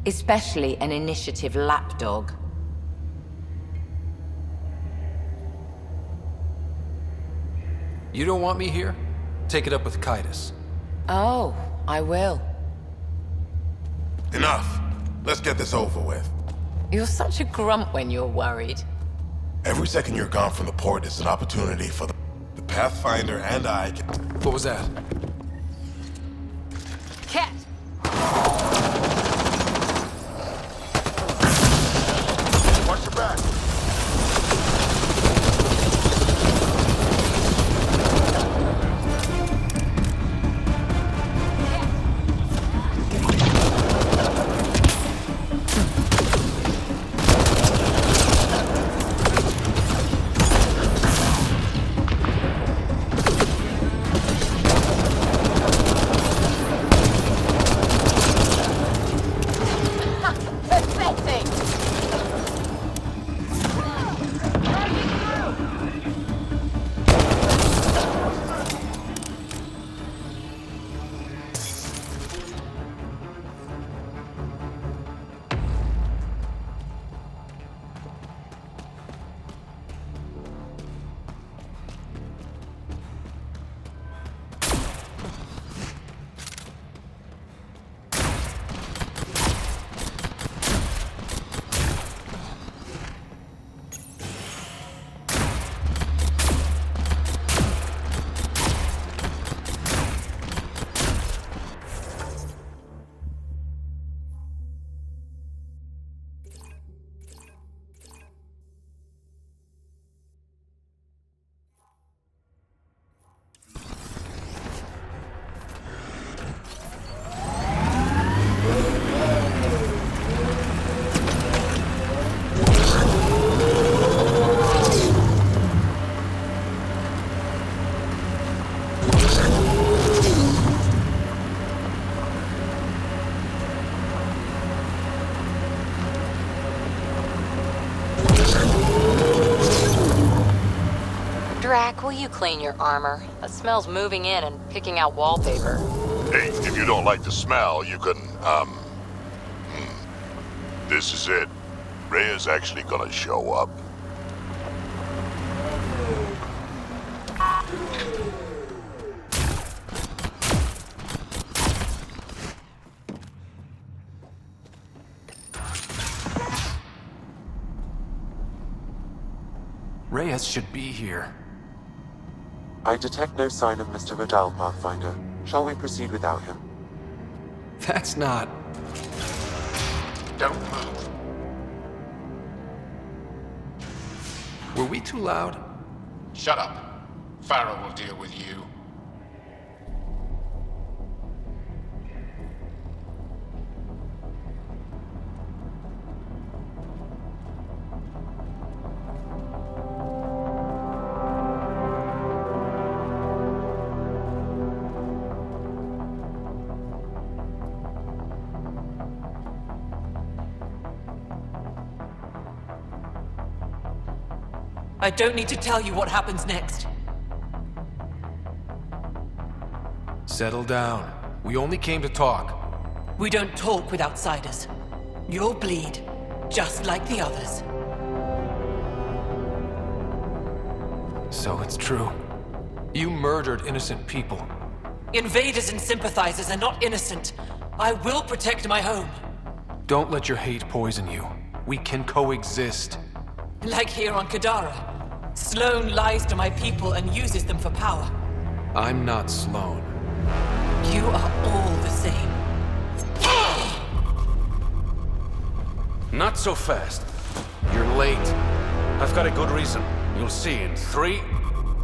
Especially an initiative lapdog. You don't want me here? Take it up with Kitus. Oh, I will. Enough. Let's get this over with. You're such a grump when you're worried. Every second you're gone from the port is an opportunity for the Pathfinder and I can... What was that? Ket! Watch your back. Drac, will you clean your armor? That smells moving in and picking out wallpaper. Hey, if you don't like the smell, you can, This is it. Rhea's actually gonna show up. Reyes should be here. I detect no sign of Mr. Vidal, Pathfinder. Shall we proceed without him? That's not... Don't move. Were we too loud? Shut up. Farrell will deal with you. I don't need to tell you what happens next. Settle down. We only came to talk. We don't talk with outsiders. You'll bleed, just like the others. So it's true. You murdered innocent people. Invaders and sympathizers are not innocent. I will protect my home. Don't let your hate poison you. We can coexist. Like here on Kadara. Sloane lies to my people and uses them for power. I'm not Sloane. You are all the same. Not so fast. You're late. I've got a good reason. You'll see in 3...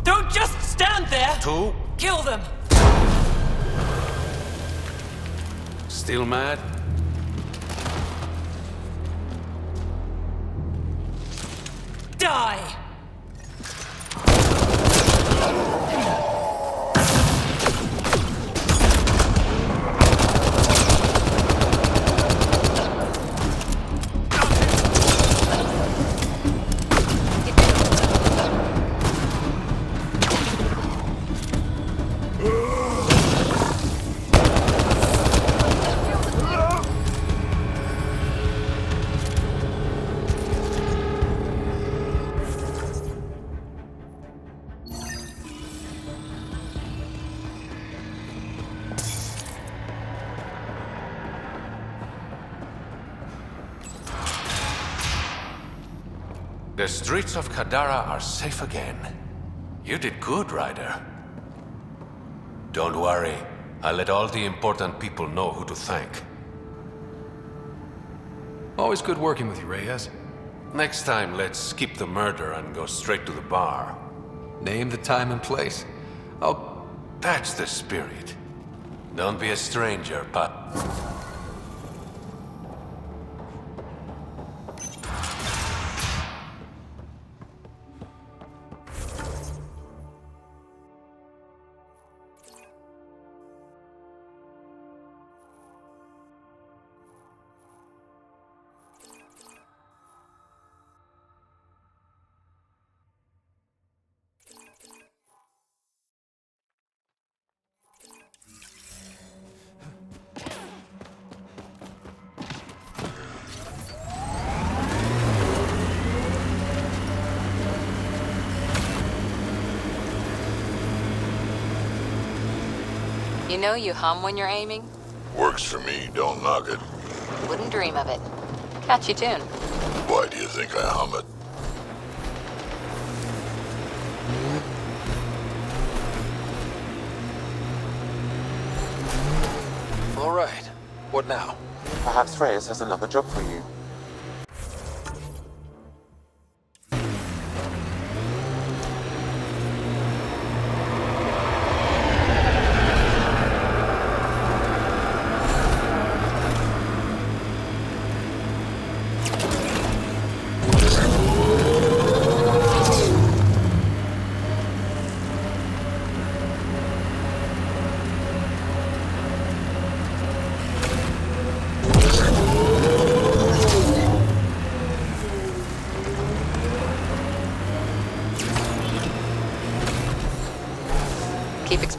Don't just stand there! 2... Kill them! Still mad? Die! The streets of Kadara are safe again. You did good, Ryder. Don't worry. I'll let all the important people know who to thank. Always good working with you, Reyes. Next time, let's skip the murder and go straight to the bar. Name the time and place. Oh, that's the spirit. Don't be a stranger, but... You know you hum when you're aiming? Works for me, don't knock it. Wouldn't dream of it. Catchy tune. Why do you think I hum it? all right. What now? Perhaps Reyes has another job for you.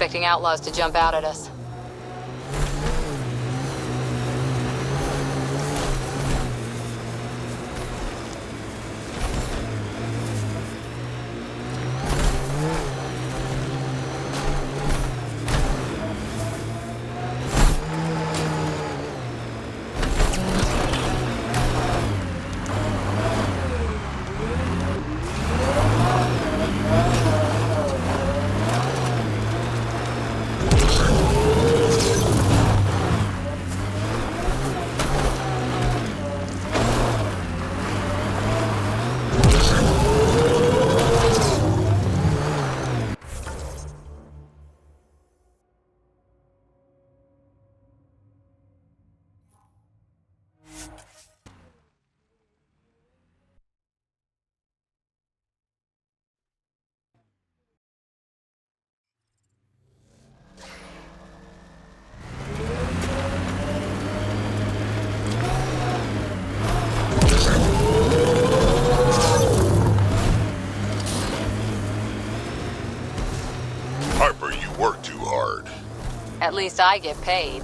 expecting outlaws to jump out at us. Harper, you work too hard. At least I get paid.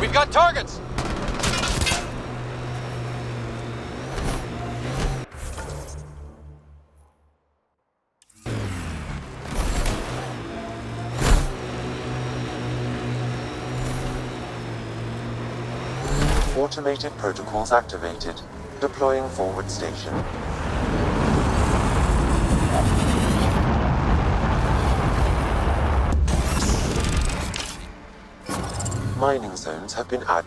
We've got targets! Automated protocols activated. Deploying forward station. Mining zones have been added.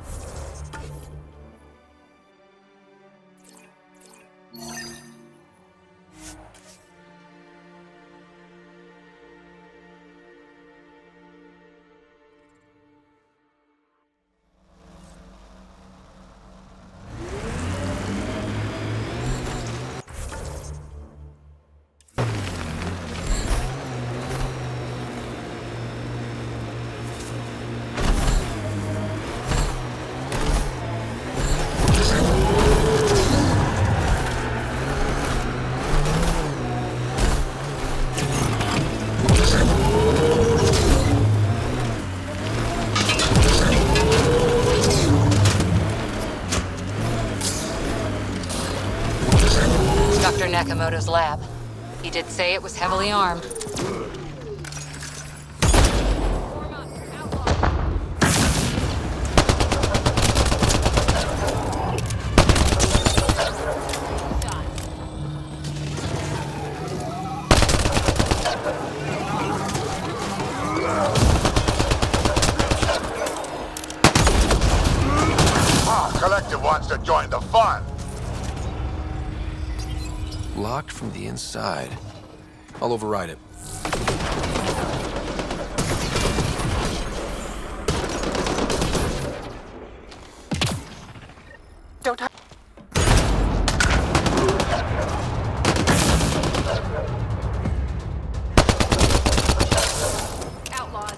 Dr. Nakamoto's lab. He did say it was heavily armed. Collective wants to join the fun. Locked from the inside. I'll override it. Don't have... Outlaws.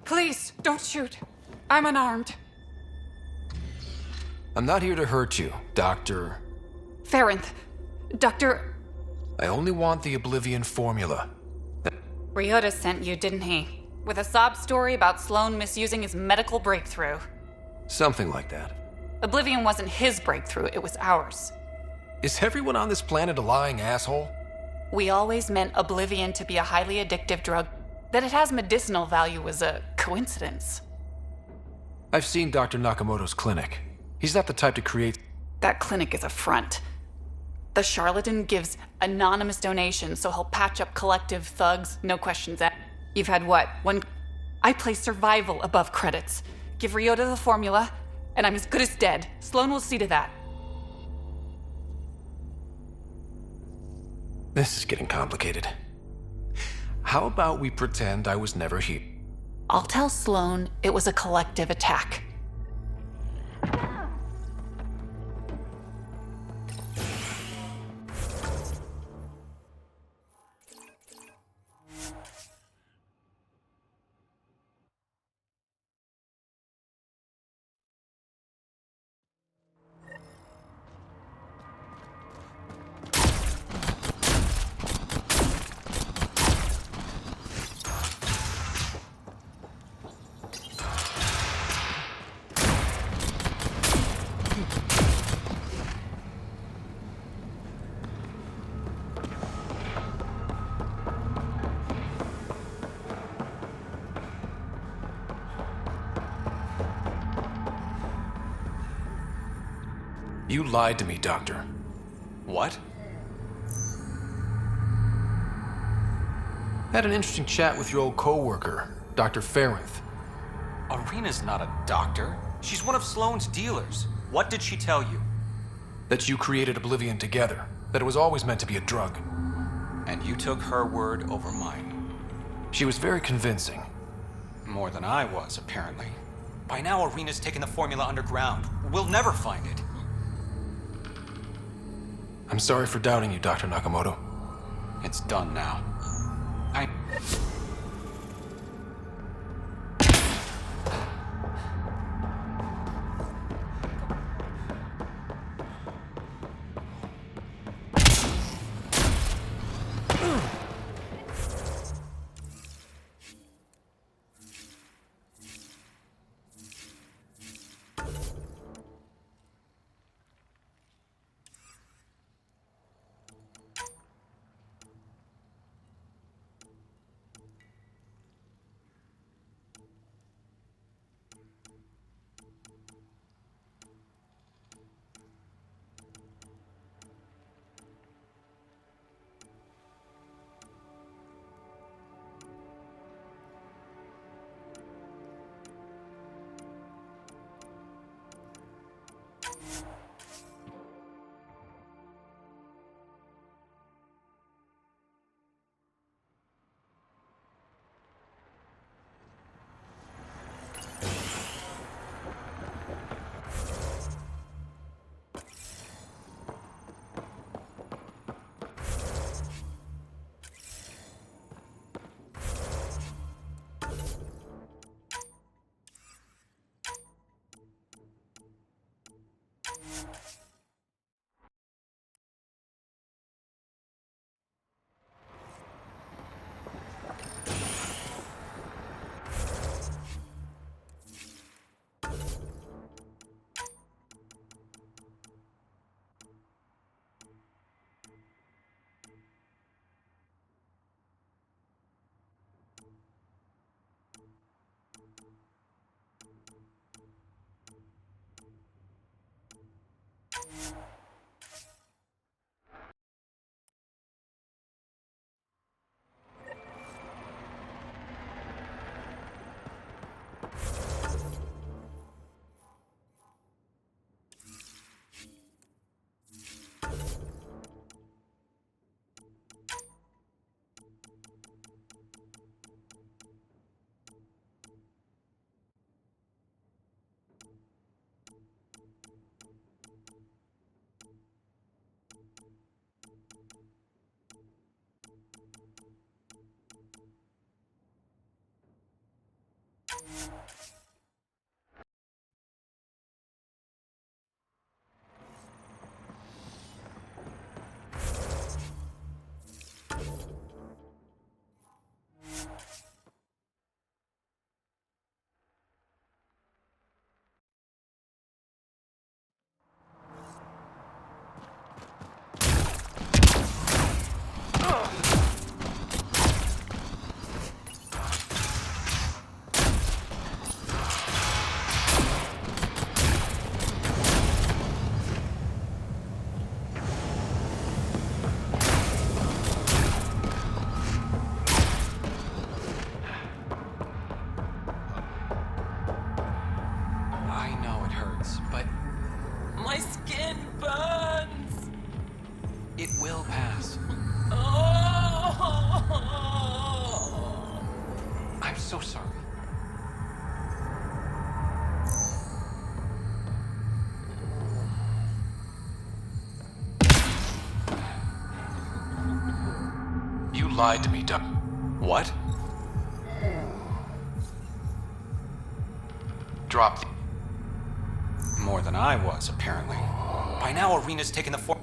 Please, don't shoot. I'm unarmed. I'm not here to hurt you, Doctor. Farinth. Dr. I only want the Oblivion formula. Ryota sent you, didn't he? With a sob story about Sloan misusing his medical breakthrough. Something like that. Oblivion wasn't his breakthrough, it was ours. Is everyone on this planet a lying asshole? We always meant Oblivion to be a highly addictive drug. That it has medicinal value was a coincidence. I've seen Dr. Nakamoto's clinic. He's not the type to create... That clinic is a front. The charlatan gives anonymous donations so he'll patch up collective thugs, no questions asked. You've had what? One... I place survival above credits. Give Ryota the formula, and I'm as good as dead. Sloan will see to that. This is getting complicated. How about we pretend I was never here? I'll tell Sloan it was a collective attack. You lied to me, Doctor. What? Had an interesting chat with your old co-worker, Dr. Farinth. Arena's not a doctor. She's one of Sloane's dealers. What did she tell you? That you created Oblivion together. That it was always meant to be a drug. And you took her word over mine. She was very convincing. More than I was, apparently. By now, Arena's taken the formula underground. We'll never find it. I'm sorry for doubting you, Dr. Nakamoto. It's done now. I know it hurts, but My skin burns! it will pass. Oh! I'm so sorry. You lied to me, Doc. What? Drop the... More than I was, apparently. By now, Arena's taken the form.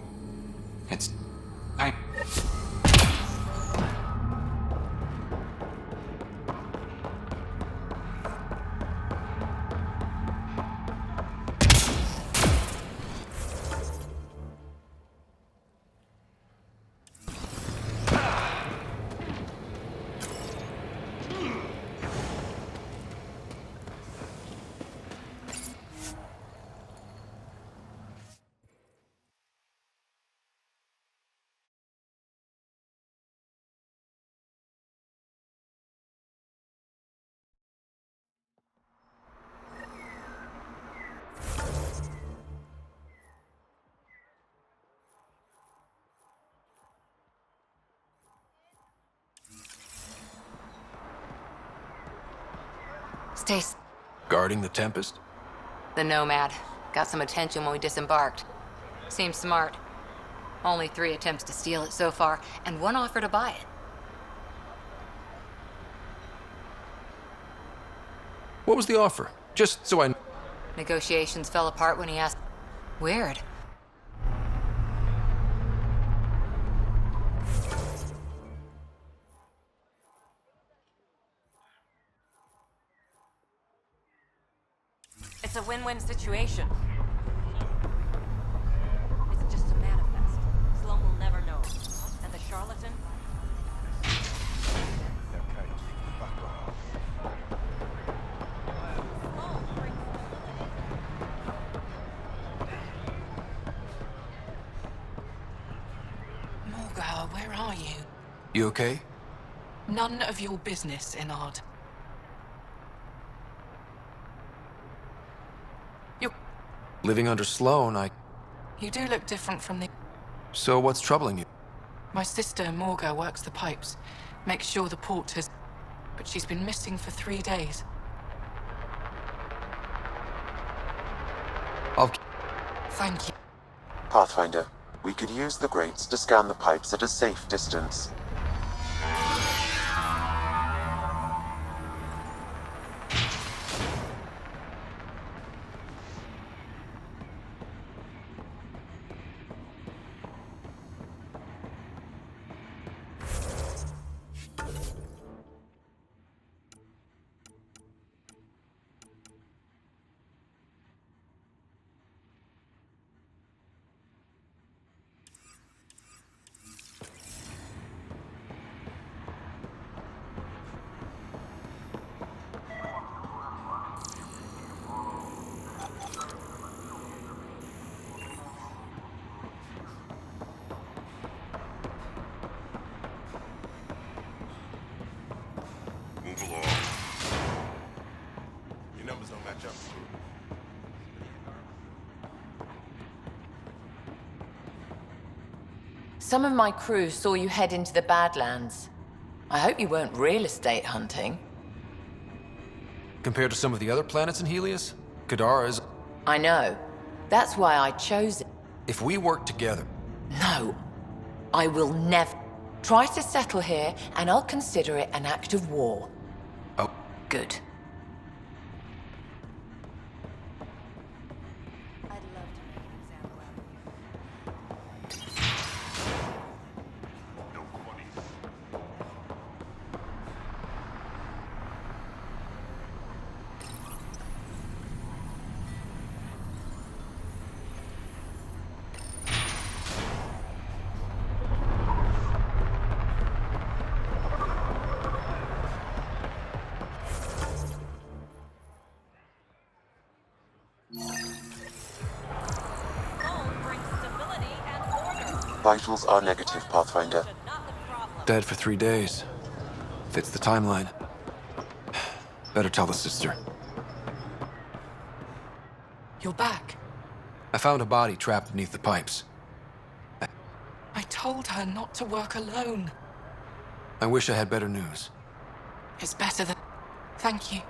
It's... I... Stace, Guarding the Tempest? the Nomad. Got some attention when we disembarked. Seems smart. Only 3 attempts to steal it so far, and 1 offer to buy it. What was the offer? Just so I... Negotiations fell apart when he asked. Weird. It's a win-win situation. It's just a manifest. Sloan will never know. And the charlatan? Morgar, where are you? You okay? None of your business, Enard. Living under Sloan, You do look different from the... So what's troubling you? My sister, Morgar, works the pipes. Makes sure the port has... But she's been missing for 3 days. Thank you. Pathfinder, we could use the grates to scan the pipes at a safe distance. Move along. Your numbers don't match up. Some of my crew saw you head into the Badlands. I hope you weren't real estate hunting. Compared to some of the other planets in Helios, Kadara is... I know. That's why I chose it. If we work together... No. I will never. Try to settle here, and I'll consider it an act of war. Oh. Good. Vitals are negative, Pathfinder. Dead for 3 days. Fits the timeline. Better tell the sister. You're back. I found a body trapped beneath the pipes. I told her not to work alone. I wish I had better news. It's better than... Thank you.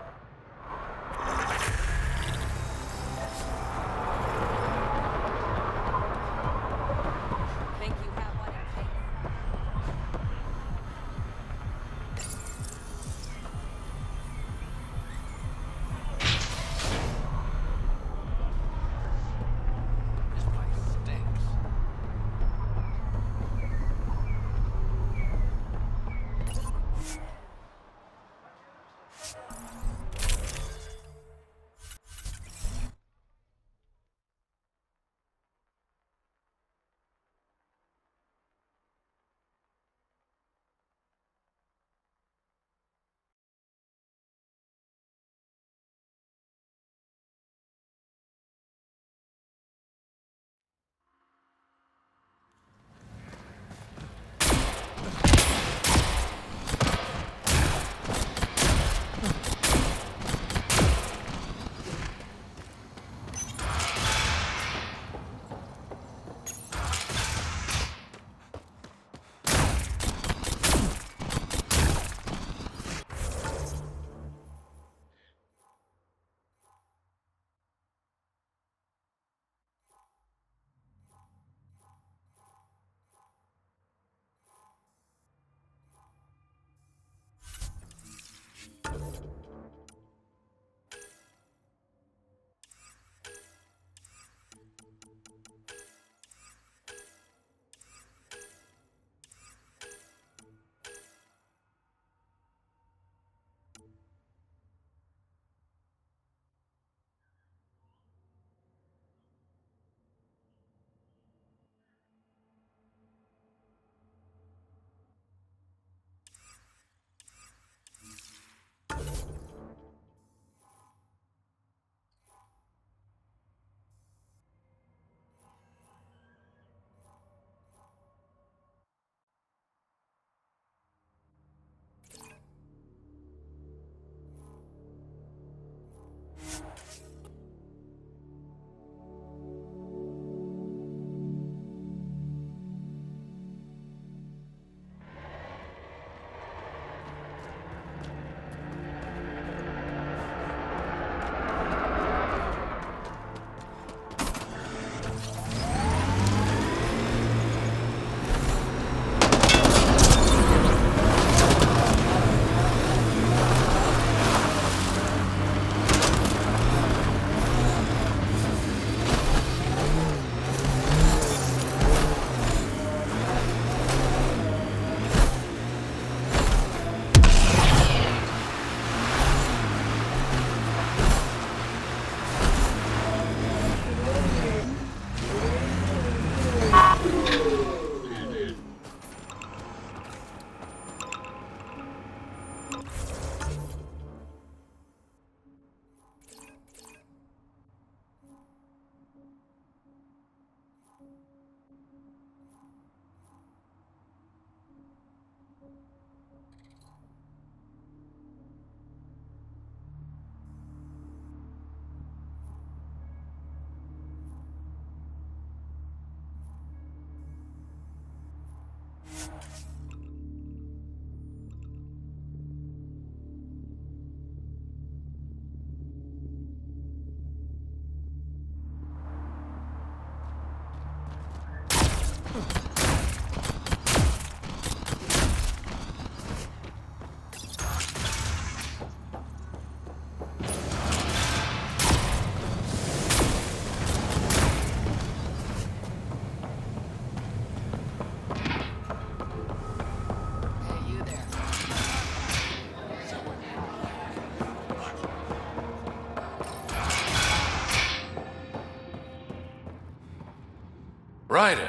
Ryder.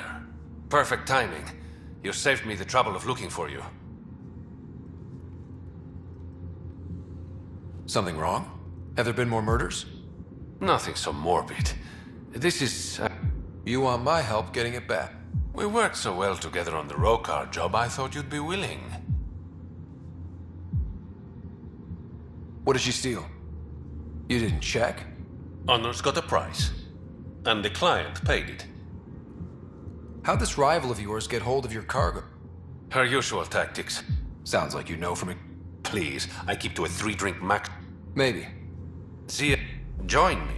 Perfect timing. You saved me the trouble of looking for you. Something wrong? Have there been more murders? Nothing so morbid. This is... You want my help getting it back? We worked so well together on the Rokar job, I thought you'd be willing. What did she steal? You didn't check? Honor's got a price. And the client paid it. How'd this rival of yours get hold of your cargo? Her usual tactics. Sounds like you know from it. Please, I keep to a 3-drink max. Maybe. Zia, join me.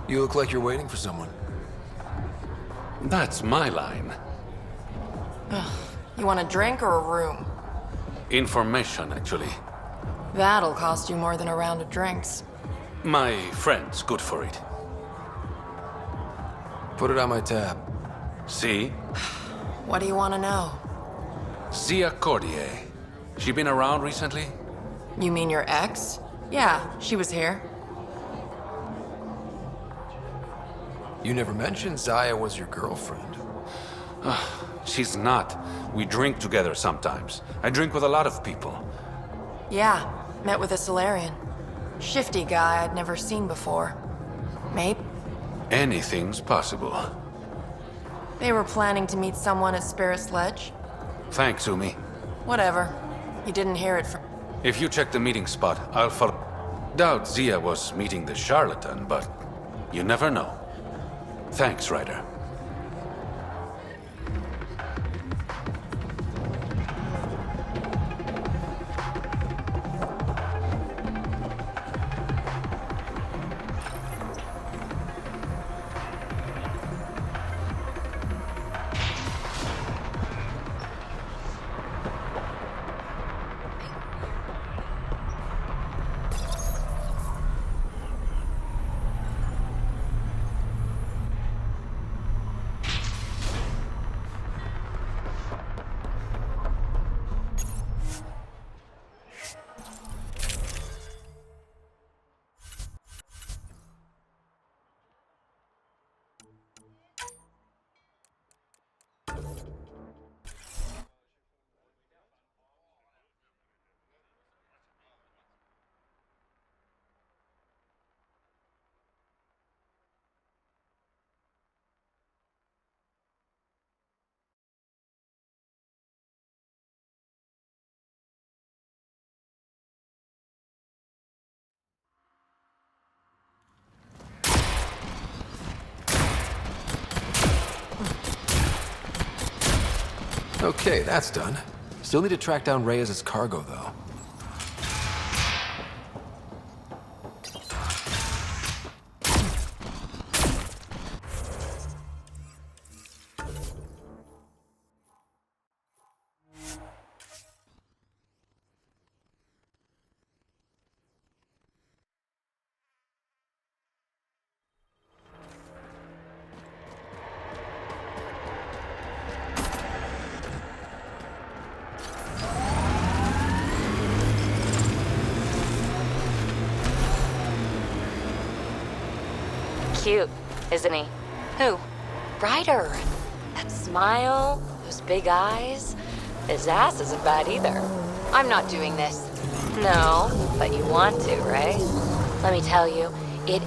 You look like you're waiting for someone. That's my line. You want a drink or a room? Information, actually. That'll cost you more than a round of drinks. My friend's good for it. Put it on my tab. See? What do you want to know? Zia Cordier. She been around recently? You mean your ex? Yeah, she was here. You never mentioned Zaya was your girlfriend. She's not. We drink together sometimes. I drink with a lot of people. Yeah, met with a Solarian. Shifty guy I'd never seen before. Maybe. Anything's possible. They were planning to meet someone at Spirit's Ledge. Thanks, Umi. Whatever. You didn't hear it from... If you check the meeting spot, I'll follow. Doubt Zia was meeting the charlatan, but you never know. Thanks, Ryder. Okay, that's done. Still need to track down Reyes' cargo, though. Cute, isn't he? Who? Ryder. That smile, those big eyes. His ass isn't bad either. I'm not doing this. No, but you want to, right? Let me tell you, it...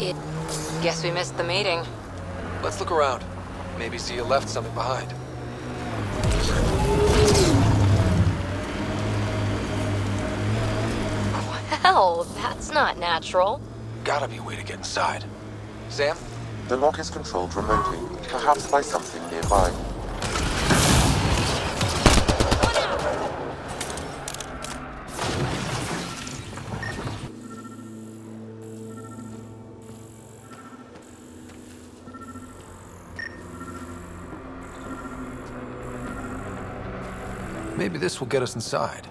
Guess we missed the meeting. Let's look around. Maybe Zia left something behind. Well, that's not natural. Gotta be a way to get inside. Sam? The lock is controlled remotely, perhaps by something nearby. Maybe this will get us inside.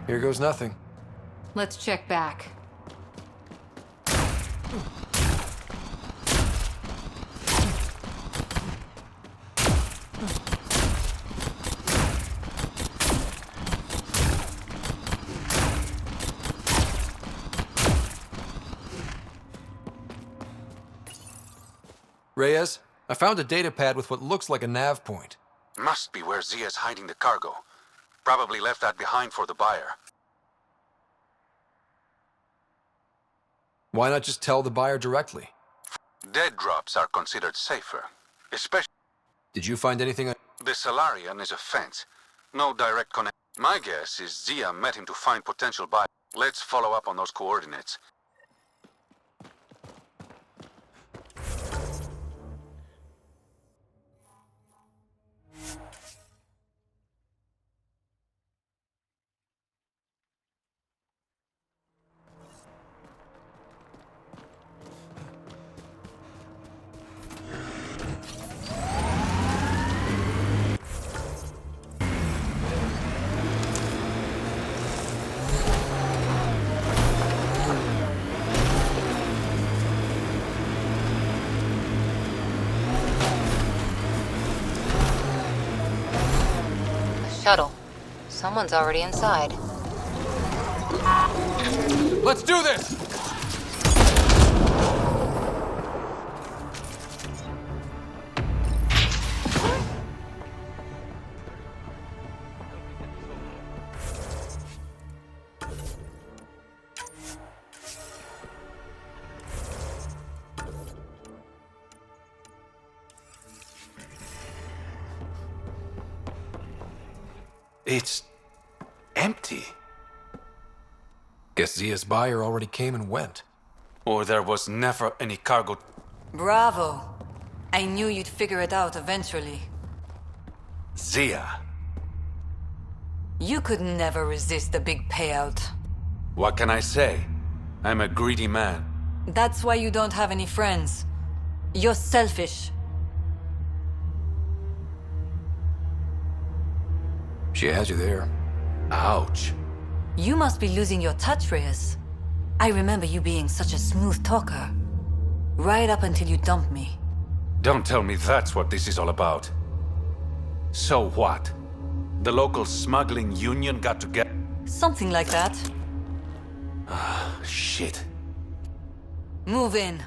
Here goes nothing. Let's check back. Reyes, I found a data pad with what looks like a nav point. Must be where Zia's hiding the cargo. Probably left that behind for the buyer. Why not just tell the buyer directly? Dead drops are considered safer. Especially... Did you find anything on... The Solarian is a fence. No direct connect. My guess is Zia met him to find potential buyer. Let's follow up on those coordinates. Shuttle. Someone's already inside. Let's do this! It's empty. Guess Zia's buyer already came and went. Or there was never any cargo. Bravo. I knew you'd figure it out eventually. Zia. You could never resist the big payout. What can I say? I'm a greedy man. That's why you don't have any friends. You're selfish. She has you there. Ouch. You must be losing your touch, Reyes. I remember you being such a smooth talker. Right up until you dumped me. Don't tell me that's what this is all about. So what? The local smuggling union got together? Something like that. Ah, shit. Move in.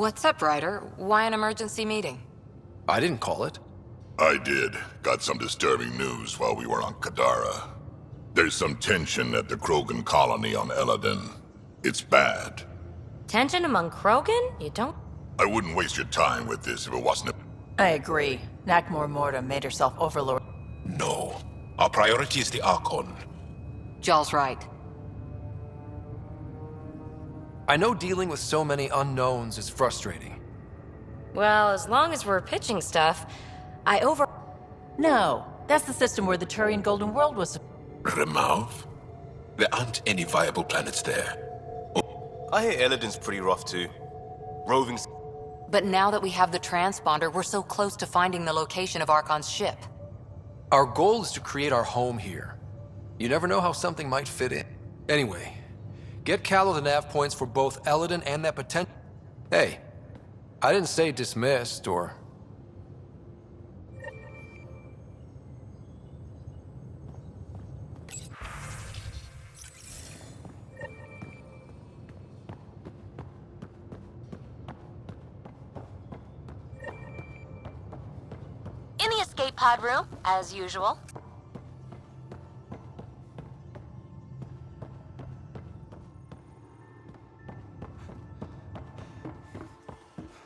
What's up, Ryder? Why an emergency meeting? I didn't call it. I did. Got some disturbing news while we were on Kadara. There's some tension at the Krogan colony on Eladin. It's bad. Tension among Krogan? You don't... I wouldn't waste your time with this if it wasn't a... I agree. Nakmor Morta made herself Overlord. No. Our priority is the Archon. Jall's right. I know dealing with so many unknowns is frustrating. Well, as long as we're pitching stuff, No, that's the system where the Turian Golden World was... Remouth? There aren't any viable planets there. I hear Eladin's pretty rough too. Roving... But now that we have the transponder, we're so close to finding the location of Archon's ship. Our goal is to create our home here. You never know how something might fit in. Anyway, get Callow the nav points for both Eladin and that potential... Hey, I didn't say dismissed or... In the escape pod room, as usual.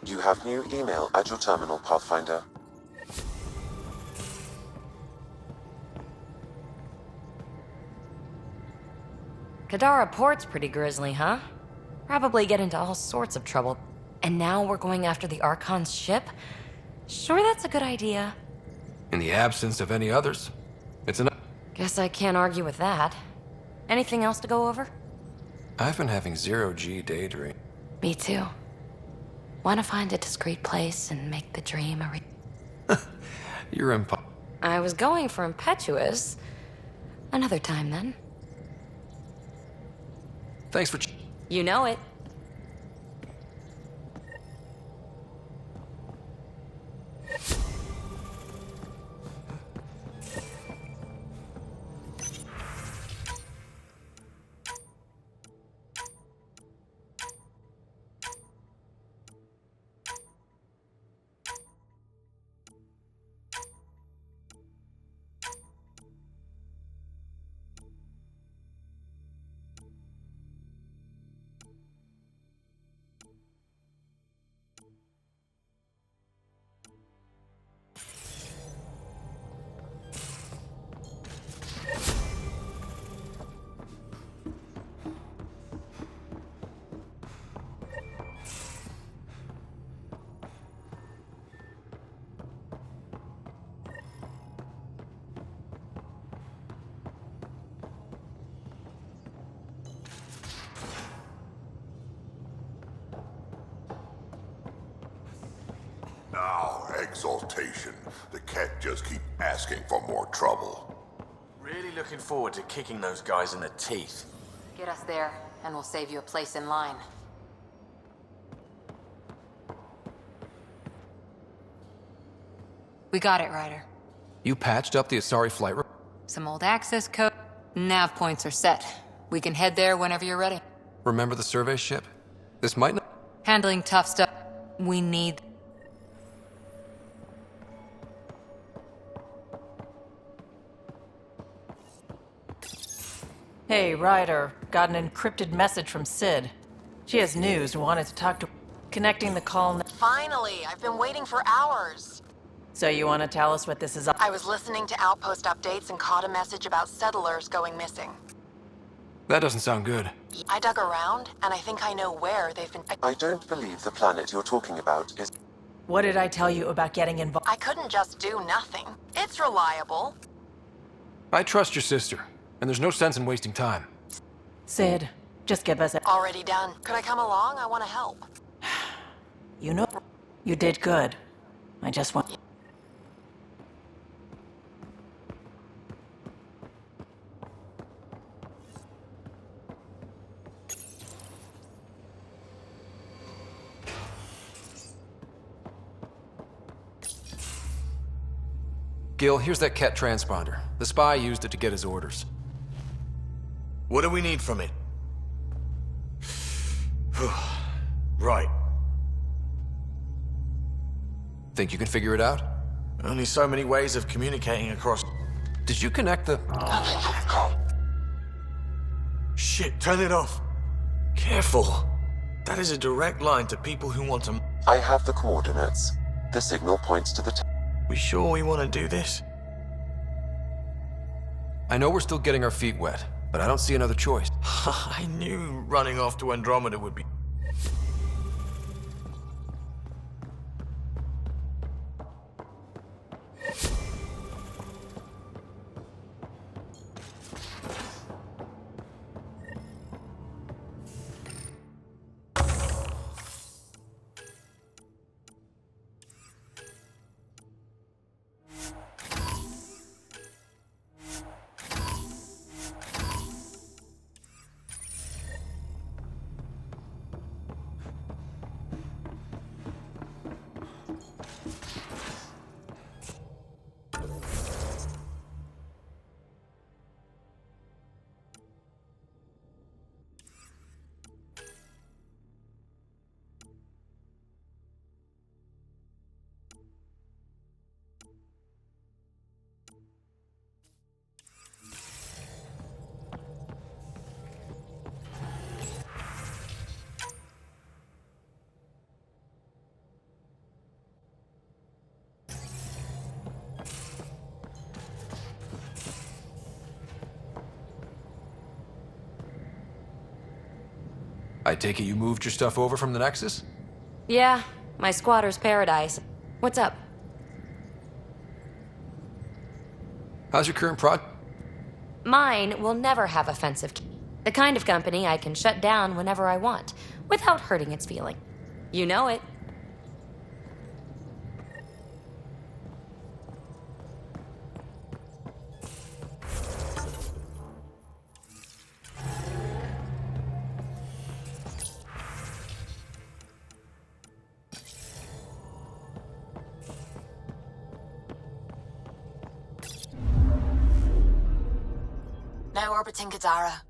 You have new email at your terminal, Pathfinder. Kadara Port's pretty grisly, huh? Probably get into all sorts of trouble. And now we're going after the Archon's ship? Sure, that's a good idea. In the absence of any others, it's enough. Guess I can't argue with that. Anything else to go over? I've been having zero-G daydream. Me too. Want to find a discreet place and make the dream a You're I was going for impetuous. Another time, then. Thanks for... You know it. Now, exaltation. The Ket just keep asking for more trouble. Really looking forward to kicking those guys in the teeth. Get us there, and we'll save you a place in line. We got it, Ryder. You patched up the Asari flight route? Some old access code. Nav points are set. We can head there whenever you're ready. Remember the survey ship? This might not... Handling tough stuff. We need... Hey, Ryder. Got an encrypted message from Sid. She has news and wanted to talk to... Connecting the call... Finally, I've been waiting for hours. So you want to tell us what this is... I was listening to outpost updates and caught a message about settlers going missing. That doesn't sound good. I dug around, and I think I know where they've been... I don't believe the planet you're talking about is... What did I tell you about getting involved? I couldn't just do nothing. It's reliable. I trust your sister, and there's no sense in wasting time. Sid, just give us a... Already done. Could I come along? I want to help. You know, you did good. I just want... Gil, here's that Ket transponder. The spy used it to get his orders. What do we need from it? Right. Think you can figure it out? Only so many ways of communicating across... Did you connect the... Shit, turn it off. Careful. That is a direct line to people who want to... I have the coordinates. The signal points to the... We sure we want to do this? I know we're still getting our feet wet, but I don't see another choice. I knew running off to Andromeda would be... I take it you moved your stuff over from the Nexus? Yeah, my squatter's paradise. What's up? How's your current project? Mine will never have offensive. The kind of company I can shut down whenever I want, without hurting its feeling. You know it. Now orbiting Kadara.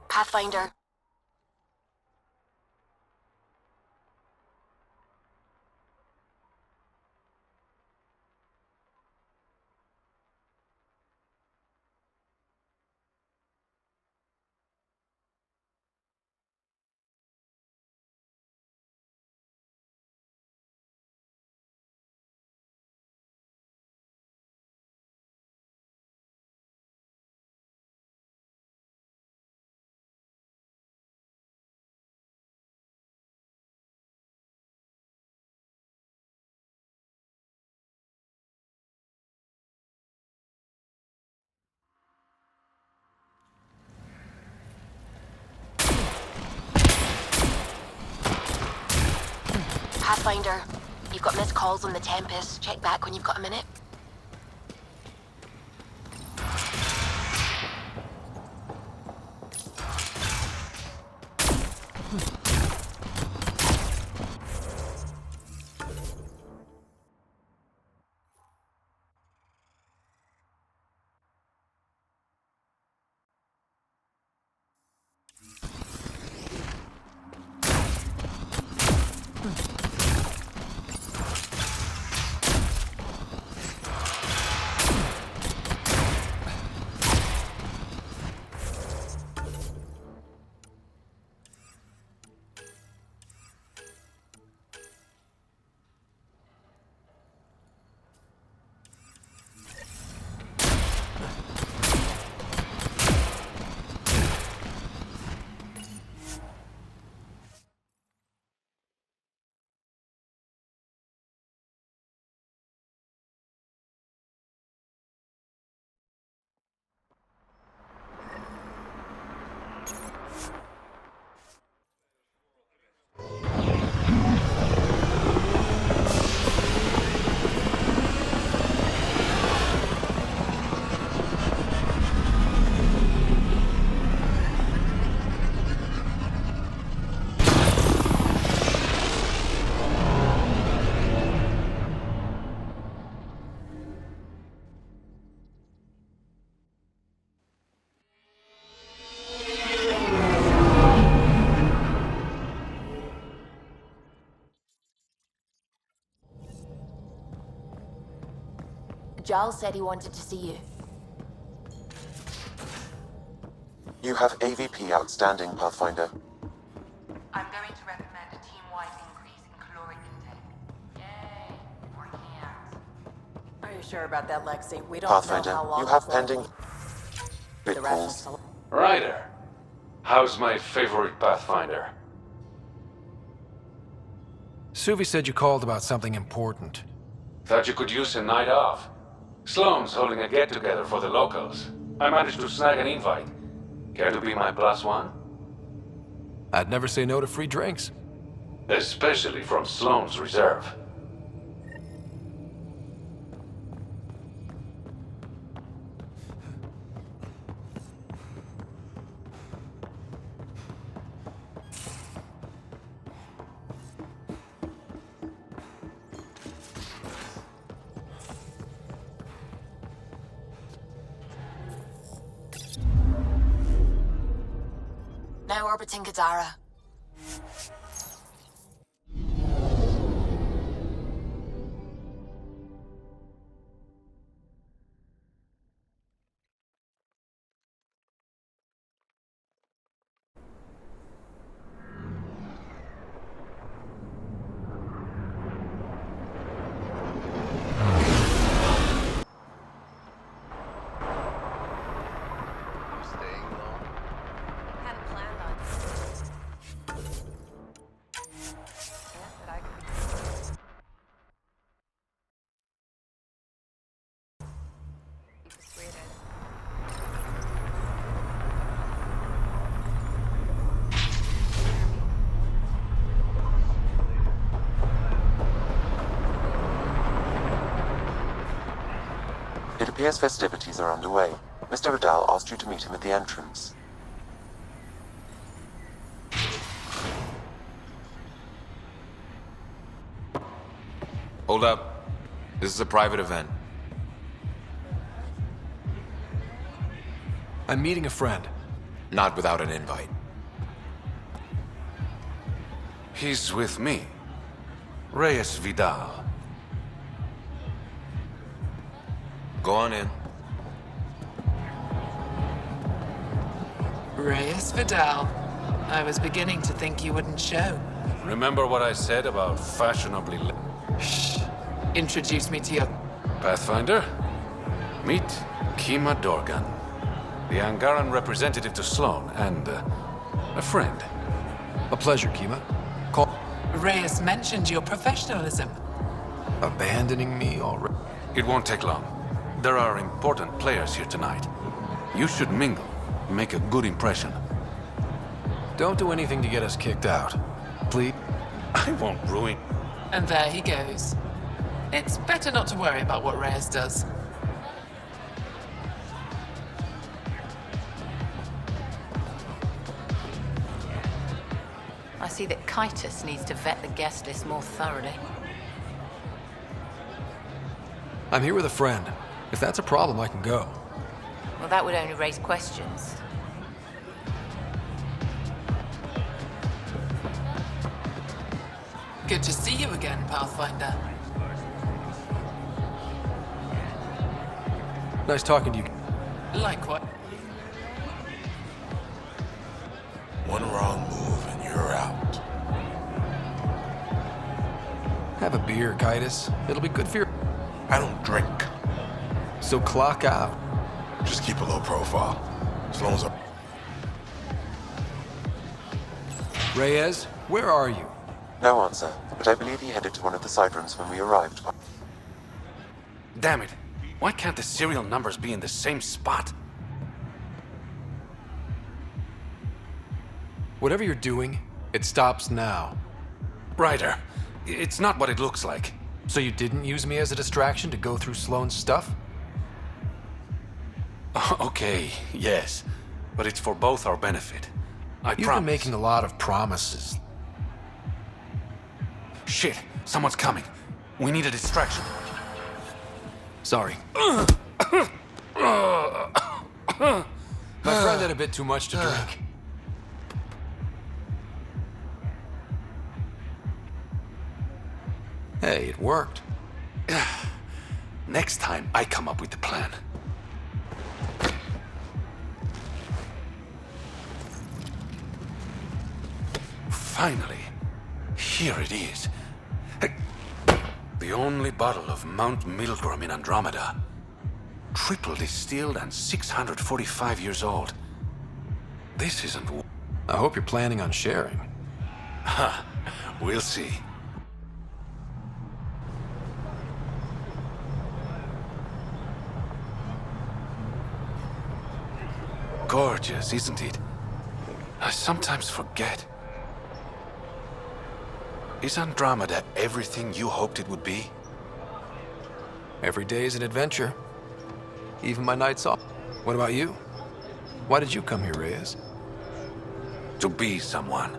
Pathfinder. Pathfinder, you've got missed calls on the Tempest. Check back when you've got a minute. Giles said he wanted to see you. You have AVP outstanding, Pathfinder. I'm going to recommend a team-wide increase in caloric intake. Yay, working out. Are you sure about that, Lexi? We don't Pathfinder, know how long you have the flow pending will- bit The calls. rations. Ryder, how's my favorite Pathfinder? Suvi said you called about something important. Thought you could use a night off. Sloane's holding a get-together for the locals. I managed to snag an invite. Care to be my +1? I'd never say no to free drinks. Especially from Sloane's reserve. Now orbiting Kadara. It appears festivities are underway. Mr. Vidal asked you to meet him at the entrance. Hold up. This is a private event. I'm meeting a friend. Not without an invite. He's with me. Reyes Vidal. Go on in. Reyes Vidal. I was beginning to think you wouldn't show. Remember what I said about fashionably... Shh. Introduce me to your... Pathfinder? Meet Kima Dorgan, the Angaran representative to Sloane, and a friend. A pleasure, Kima. Call... Reyes mentioned your professionalism. Abandoning me already? It won't take long. There are important players here tonight. You should mingle, make a good impression. Don't do anything to get us kicked out. Please? I won't ruin... And there he goes. It's better not to worry about what Reyes does. I see that Kitus needs to vet the guest list more thoroughly. I'm here with a friend. If that's a problem, I can go. Well, that would only raise questions. Good to see you again, Pathfinder. Nice talking to you. Like what? One wrong move and you're out. Have a beer, Kitus. It'll be good for your... I don't drink. So clock out. Just keep a low profile. Sloane's a... Reyes, where are you? No answer, but I believe he headed to one of the side rooms when we arrived. Damn it. Why can't the serial numbers be in the same spot? Whatever you're doing, it stops now. Ryder, it's not what it looks like. So you didn't use me as a distraction to go through Sloane's stuff? Okay, yes. But it's for both our benefit. You've been making a lot of promises. Shit, someone's coming. We need a distraction. Sorry. My friend had a bit too much to drink. Hey, it worked. Next time, I come up with the plan. Finally, here it is. The only bottle of Mount Milgram in Andromeda. Triple distilled and 645 years old. This isn't... I hope you're planning on sharing. Ha, we'll see. Gorgeous, isn't it? I sometimes forget. Is Andromeda everything you hoped it would be? Every day is an adventure. Even my nights off. What about you? Why did you come here, Reyes? To be someone.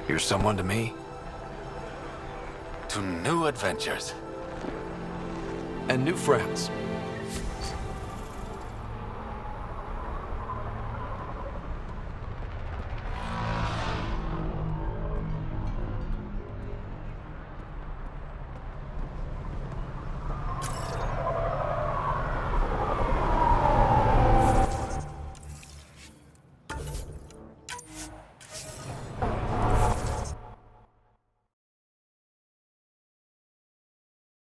You're someone to me? To new adventures. And new friends.